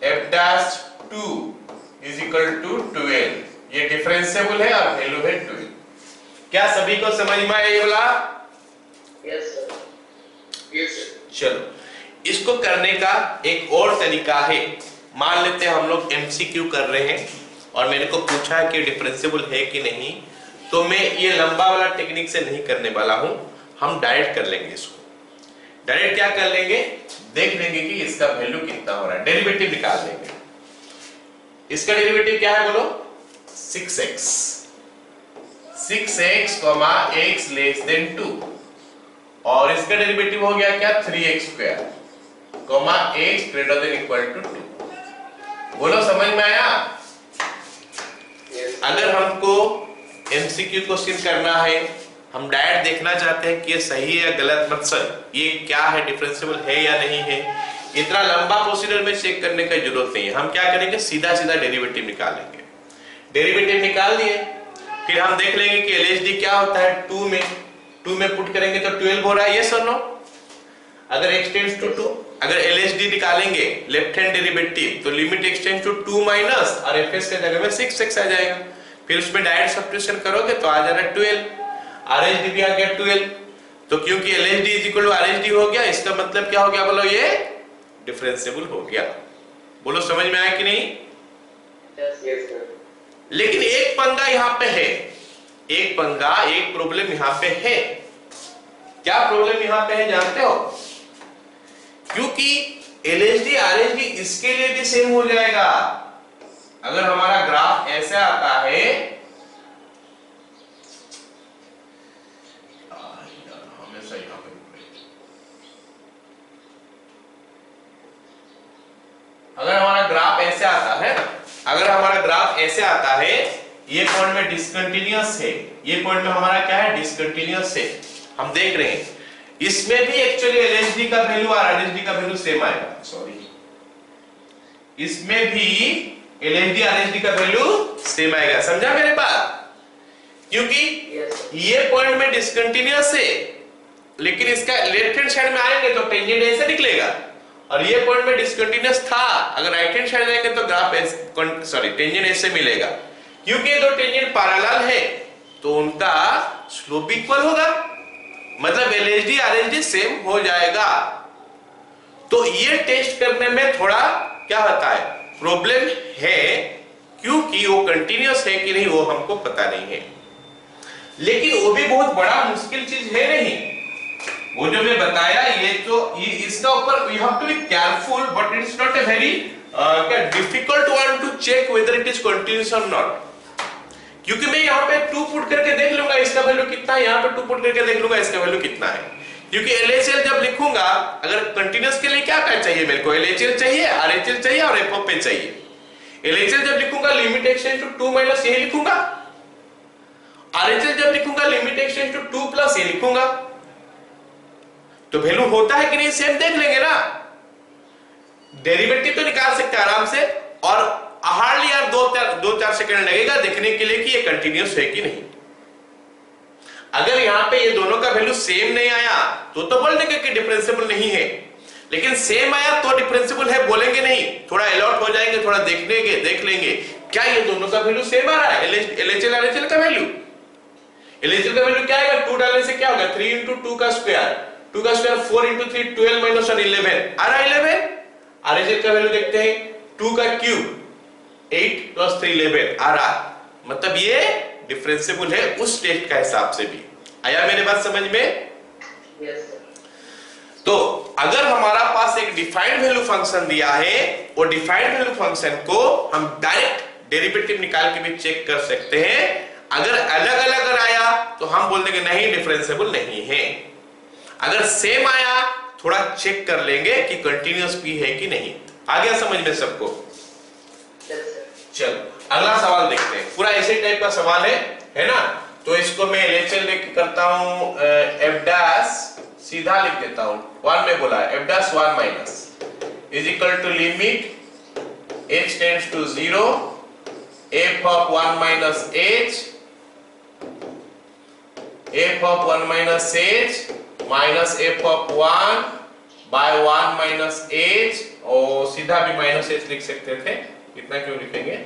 f'2 is equal to 12, ये डिफरेंशिएबल है और वैल्यू है 12। क्या सभी को समझ में आया ये वाला? Yes, sir. Yes, sir. चलो इसको करने का एक और तरीका है। मान लेते हैं हम लोग MCQ कर रहे हैं और मेरे को पूछा है कि डिफरेंशिएबल है कि नहीं, तो मैं ये लंबा वाला टेक्निक से नहीं करने वाला हूं, हम डायरेक्ट कर लेंगे इसको। डायरेक्ट क्या कर लेंगे, देख लेंगे कि इसका वैल्यू कितना हो रहा है, डेरिवेटिव निकाल लेंगे। इसका डेरिवेटिव क्या है बोलो? 6x, 6x, x less than 2, और इसका डेरिवेटिव हो गया क्या? 3x square, x greater than equal to 2। बोलो समझ में आया? Yes. अगर हमको MCQ क्वेश्चन करना है, हम डायरेक्ट देखना चाहते हैं कि ये सही है या गलत, मतलब ये क्या है, डिफरेंशिएबल है या नहीं है, इतना लंबा प्रोसीजर में चेक करने की जरूरत नहीं है। हम क्या करेंगे, सीधा सीधा डेरिवेटिव निकालेंगे। डेरिवेटिव निकाल दिए, फिर हम देख लेंगे कि LHD क्या होता है। 2 में पुट करेंगे तो 12 हो रहा है, यस और नो? अगर x टेंड्स टू 2, अगर LHD निकालेंगे लेफ्ट हैंड डेरिवेटिव, तो limit x tends to 2 minus और fs के जगह में 6x आ जाएगा। फिर उसमें डायरेक्ट सब्स्टिट्यूशन करोगे तो आ जा रहा है 12, RHD भी आ गया 12। तो क्योंकि LHD is equal to RHD हो गया, इसका मतलब क्या हो गया बोलो? ये डिफरेंशिएबल हो गया। बोलो समझ में आया कि नहीं? Yes, yes, sir. लेकिन एक पंगा यहां पे है, एक पंगा, एक प्रॉब्लम यहां पे है। क्या प्रॉब्लम यहां पे है जानते हो? क्योंकि LHD RHD इसके लिए भी सेम हो जाएगा। अगर हमारा ग्राफ ऐसे आता है, हमेशा यहां पे अगर हमारा ग्राफ ऐसे आता है ना, अगर हमारा ग्राफ ऐसे आता है, ये पॉइंट में डिसकंटिन्यूअस है, ये पॉइंट में हमारा क्या है? डिसकंटिन्यूअस है। हम देख रहे हैं इसमें भी एक्चुअली LHD का वैल्यू और RHD का वैल्यू सेम आएगा। सॉरी, इसमें भी LHD RHD का वैल्यू सेम आएगा। समझा मेरे बात? क्योंकि Yes, ये पॉइंट में डिसकंटिन्यूअस है, लेकिन इसका लेफ्ट हैंड साइड में आएंगे तो टेंजेंट ऐसे निकलेगा, और ये पॉइंट में डिसकंटिन्यूअस था, अगर राइट हैंड साइड जाएंगे तो ग्राफ सॉरी टेंजेंट ऐसे मिलेगा। क्योंकि ये दो टेंजेंट पैरेलल है तो उनका स्लोप इक्वल होगा, मतलब LHD RHD सेम हो जाएगा। तो ये टेस्ट करने में थोड़ा क्या होता है, प्रॉब्लम है, क्योंकि वो कंटिन्यूअस है कि नहीं वो हमको पता नहीं है। लेकिन वो भी बहुत बड़ा मुश्किल चीज है नहीं, वो जो मैं बताया ये तो इसका ऊपर we have to be careful, but it is not a very difficult one to check whether it is continuous और नॉट। क्योंकि मैं यहाँ पे 2 पुट करके देख लूंगा इसका वैल्यू कितना है, यहाँ पे 2 पुट करके देख लूंगा इसका वैल्यू कितना है। क्योंकि LHL जब लिखूंगा, अगर कंटिन्यूअस के लिए क्या क्या चाहिए मेरे को, LHL चाहिए, RHL चाहिए और FOP चाहिए। LHL जब लिखूंगा लिमिट एक्सटेंड टू 2 माइनस ये लिखूंगा, RHL जब लिखूंगा लिमिट एक्सटेंड टू 2 प्लस ये लिखूंगा। तो वैल्यू होता है कि नहीं सेम देख लेंगे ना, डेरिवेटिव तो निकाल सकते हैं आराम से, और हार्डली यार 2-4 सेकंड लगेगा देखने के लिए कि ये कंटिन्यूअस है कि नहीं। अगर यहां पे ये दोनों का वैल्यू सेम नहीं आया तो बोल देंगे कि डिफरेंशिएबल नहीं है, लेकिन सेम आया तो डिफरेंशिएबल है बोलेंगे नहीं, थोड़ा अलर्ट हो जाएंगे, थोड़ा देख लेंगे क्या ये दोनों का वैल्यू सेम आ रहा है। LHL RHL का वैल्यू, LHL का वैल्यू क्या आएगा, 2 डालने से क्या होगा, 3 इंटू 2 का स्क्वायर, 2 का स्क्वायर 4 इंटू 3 12 माइनस 1 11 आ रहा है 11। RHL का वैल्यू देखते हैं, 2 का क्यूब 8 प्लस 3 11 आ रहा, मतलब ये डिफरेंशिएबल है उस टेस्ट का हिसाब से भी। आया मेरे बात समझ में? yes, sir. तो अगर हमारा पास एक डिफाइंड वैल्यू फंक्शन दिया है, वो डिफाइंड वैल्यू फंक्शन को हम डायरेक्ट डेरिवेटिव निकाल के भी चेक कर सकते हैं। अगर अलग अलग आया तो हम बोल देंगे नहीं डिफरेंशिएबल नहीं है। अगर सेम आया थोड़ा चेक कर लेंगे कि कंटिन्यूअस भी है कि नहीं। आ गया समझ में सबको? Yes, sir. चलो अगला सवाल देखते हैं, पूरा ऐसे टाइप का सवाल है ना। तो इसको मैं एलएचएल लेके करता हूं, एफ डैश सीधा लिख देता हूं, 1 में बोला है F dash 1 minus is equal to limit h tends to 0 f of 1 minus h f of 1 minus h minus f of 1 by 1 minus h, और सीधा भी माइनस h लिख सकते थे, इतना क्यों लिखेंगे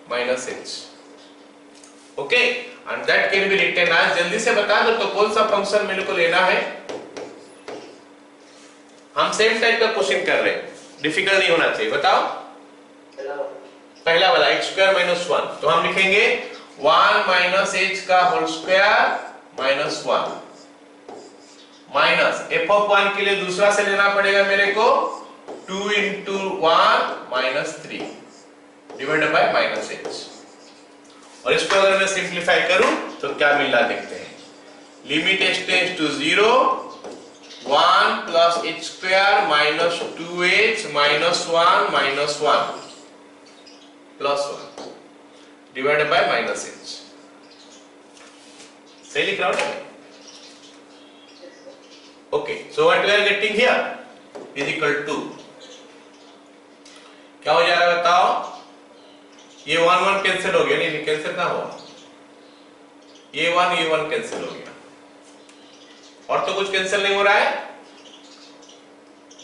minus h, okay. And that can be written as, जल्दी से बता दो तो कौन सा फंक्शन मेरे को लेना है। हम सेम टाइप का क्वेश्चन कर रहे हैं, डिफिकल्ट नहीं होना चाहिए, बताओ। पहला वाला x स्क्वायर माइनस 1, तो हम लिखेंगे 1 माइनस h का whole square minus 1 minus f of 1 के लिए दूसरा से लेना पड़ेगा मेरे को 2 into 1 minus 3 divided by minus h, और इसको अगर मैं सिंप्लीफाई करूं तो क्या मिल रहा देखते हैं। Limit h tends to 0 1 plus h square minus 2h minus 1 minus 1 plus 1 divided by minus h, सही लिख रहा हूं ना? Okay, so what we are getting here is equal to, क्या हो जा रहा है बताओ। ये 1 1 कैंसिल हो गया, नहीं कैंसिल ना हुआ, ये 1 कैंसिल हो गया, और तो कुछ कैंसिल नहीं हो रहा है,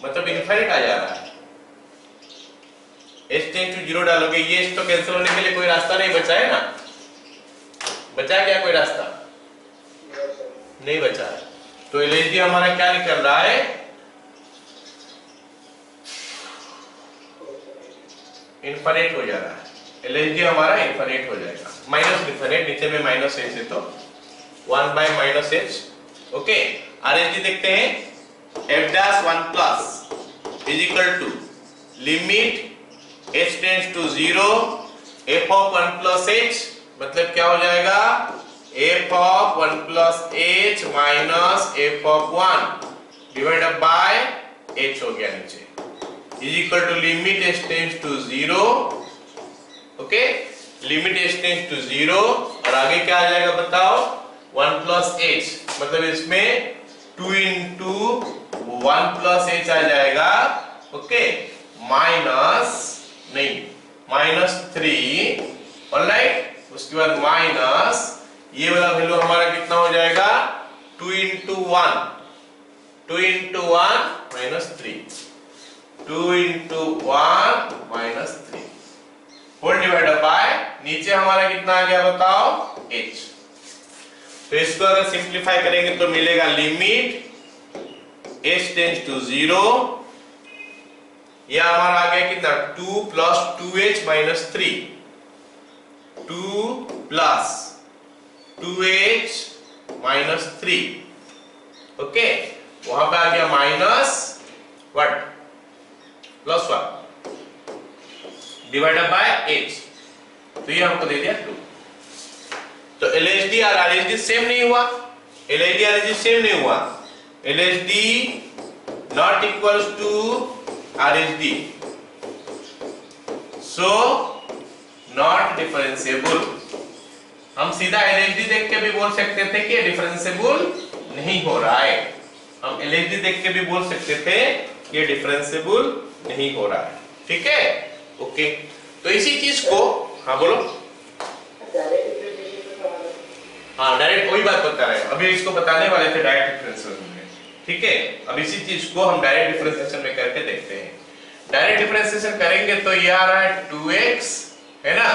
मतलब इनफाइनाइट आ जा रहा है। h टेंड्स टू 0 डालोगे, ये h तो कैंसिल होने के लिए कोई रास्ता नहीं बचा है ना, बचा क्या कोई रास्ता नहीं बचा है, तो एलएचडी हमारा क्या निकल रहा है, इनफाइनाइट हो जा रहा है, एलएचडी हमारा इनफाइनाइट हो जाएगा, माइनस इनफाइनाइट, नीचे में माइनस h है तो 1 by minus h, okay. RHD देखते हैं, f dash 1 plus is equal to limit h tends to 0 f of 1 plus h, मतलब क्या हो जाएगा f of 1 plus h minus f of 1 divided by h हो गया नीचे, is equal to limit h tends to 0, okay, limit h tends to 0, और आगे क्या आ जाएगा बताओ 1 प्लस h, मतलब इसमें 2 इंटू 1 प्लस h आ जाएगा, ओके, माइनस नहीं माइनस 3, ऑलराइट, उसके बाद माइनस ये वाला वैल्यू हमारा कितना हो जाएगा 2 into 1 minus 3, 2 into 1 minus 3 whole divided by, नीचे हमारा कितना आ गया बताओ h, तो इसको अगर सिंप्लीफाई करेंगे तो मिलेगा लिमिट h टेंड्स टू 0, यह हमारा आ गया कितना 2 plus 2h minus 3, 2 plus 2h minus 3, okay, वहां पे आ गया minus what plus 1 divided by h, तो ये हमको दे दिया 2। तो एलएचडी और आरएचडी सेम नहीं हुआ, एलएचडी आरएचडी सेम नहीं हुआ, LHD not equals to RHD, so not differentiable. हम सीधा एलएचडी देख के भी बोल सकते थे कि डिफरेंशिएबल नहीं हो रहा है, हम एलएचडी देख के भी बोल सकते थे कि डिफरेंशिएबल नहीं हो रहा है, ठीक है, ओके। तो इसी चीज को, हाँ बोलो, हाँ डायरेक्ट वही बात बता रहे हैं, अभी इसको बताने वाले थे डायरेक्ट डिफरेंशिएशन में, ठीक है। अब इसी चीज को हम डायरेक्ट डिफरेंशिएशन में करके देखते हैं। डायरेक्ट डिफरेंशिएशन करेंगे तो ये आ रहा है 2x है ना,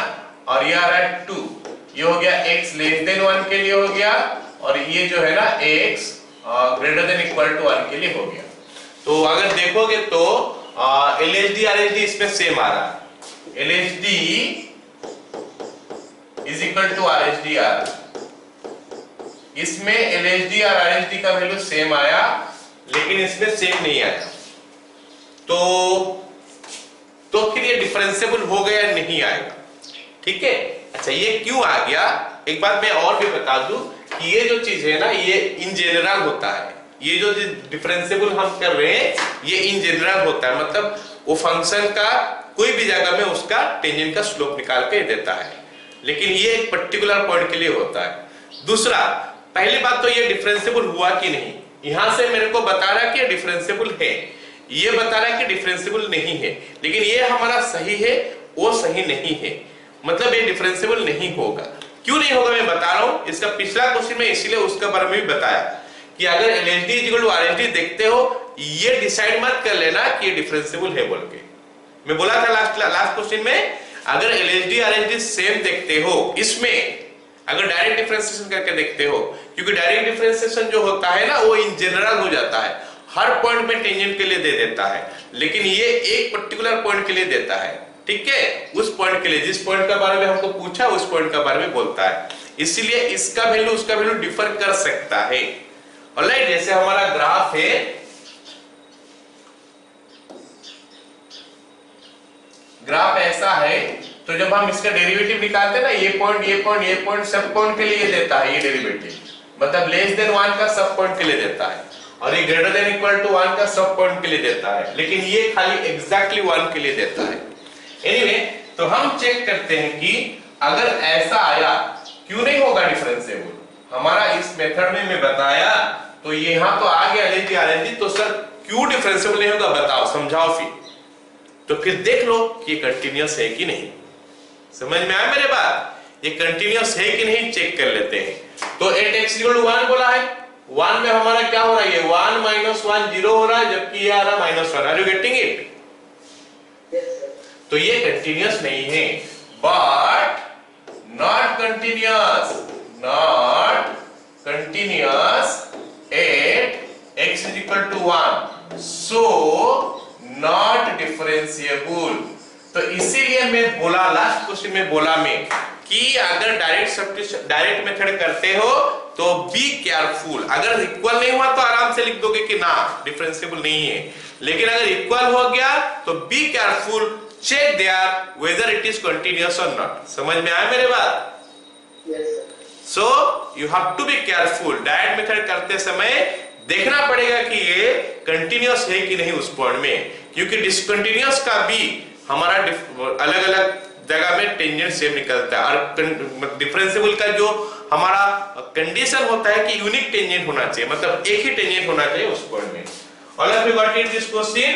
और ये आ रहा है 2, ये हो गया x लेस देन 1 के लिए हो गया, और ये जो है ना x greater than equal to 1 के लिए हो गया। तो अगर देखोगे तो LHD RHD इसमें सेम आ रहा है, LHD is equal to RHDR, इसमें LHD और RHD का वैल्यू सेम आया, लेकिन इसमें सेम नहीं आया, तो फिर ये डिफरेंशिएबल हो गया नहीं आएगा, ठीक है। अच्छा ये क्यों आ गया, एक बात मैं और भी बता दूं कि ये जो चीज है ना ये इन जनरल होता है, ये जो डिफरेंशिएबल हम कर रहे हैं ये इन जनरल होता है, मतलब वो फंक्शन का कोई भी जगह में उसका टेंजेंट का स्लोप निकाल के देता है, लेकिन ये एक पर्टिकुलर पॉइंट के लिए होता है। दूसरा, पहली बात तो ये डिफरेंशिएबल हुआ कि नहीं, यहां से मेरे को बता रहा कि ये डिफरेंशिएबल है, ये बता रहा कि डिफरेंशिएबल नहीं है, लेकिन ये हमारा सही है, वो सही नहीं है, मतलब ये डिफरेंशिएबल नहीं होगा। क्यों नहीं होगा मैं बता रहा हूं। इसका पिछला क्वेश्चन में इसीलिए उसके बारे में भी बताया कि अगर LHD = RHD देखते हो, ये डिसाइड मत कर लेना कि ये डिफरेंशिएबल है बोल के। मैं बोला था लास्ट क्वेश्चन में, अगर LHD RHD सेम देखते हो, इसमें अगर डायरेक्ट डिफरेंशिएशन करके देखते हो, क्योंकि डायरेक्ट डिफरेंशिएशन जो होता है ना वो इन जनरल हो जाता है, हर पॉइंट में टेंजेंट के लिए दे देता है, लेकिन ये एक पर्टिकुलर पॉइंट के लिए देता है, ठीक है, उस पॉइंट के लिए, जिस पॉइंट के बारे में हमको पूछा उस पॉइंट के बारे में बोलता है, इसलिए इसका वैल्यू उसका वैल्यू डिफर कर सकता है। ऑलराइट, जैसे हमारा ग्राफ है, ग्राफ ऐसा है, तो जब हम इसका डेरिवेटिव निकालते हैं ना, ये पॉइंट सब पॉइंट के लिए देता है, ये डेरिवेटिव मतलब लेस देन 1 का सब पॉइंट के लिए देता है, और ये ग्रेटर देन इक्वल टू 1 का सब पॉइंट के लिए देता है, लेकिन ये खाली एग्जैक्टली 1 के लिए देता है। एनीवे, तो हम चेक करते हैं कि अगर ऐसा आया, क्यों नहीं होगा डिफरेंशिएबल। हमारा इस मेथड में मैं बताया, तो यहां तो आ गया LHD RHD, तो सर क्यों डिफरेंशिएबल नहीं होगा, बताओ, समझाओ फिर। तो फिर देख लो कि ये कंटीन्यूअस है कि नहीं। समझ में आया मेरे बात, ये कंटीन्यूअस है कि नहीं चेक कर लेते हैं। तो 8x = 1 बोला है, 1 में हमारा क्या हो रहा है, ये 1 - 1 0 हो रहा है, जबकि ये आ रहा -1। Are you getting it? तो ये कंटीन्यूअस नहीं है, but not continuous at x = 1, so not differentiable. तो इसीलिए मैं बोला, लास्ट क्वेश्चन में बोला मैं कि अगर डायरेक्ट मेथड करते हो तो बी केयरफुल। अगर इक्वल नहीं हुआ तो आराम से लिख दोगे कि ना डिफरेंशिएबल नहीं है, लेकिन अगर इक्वल हो गया तो be careful, check there whether it is continuous और नॉट। समझ में आया मेरे बात? So you have to be careful. Direct method करते समय देखना पड़ेगा कि ये कंटीन्यूअस है कि नहीं उस पॉइंट में, क्योंकि डिसकंटीन्यूअस का भी हमारा अलग अलग जगह में टेंजेंट सेम निकलता है, और डिफरेंशिएबल का जो हमारा कंडीशन होता है कि यूनिक टेंजेंट होना चाहिए, मतलब एक ही टेंजेंट होना चाहिए उस पॉइंट में। All of you got it this question?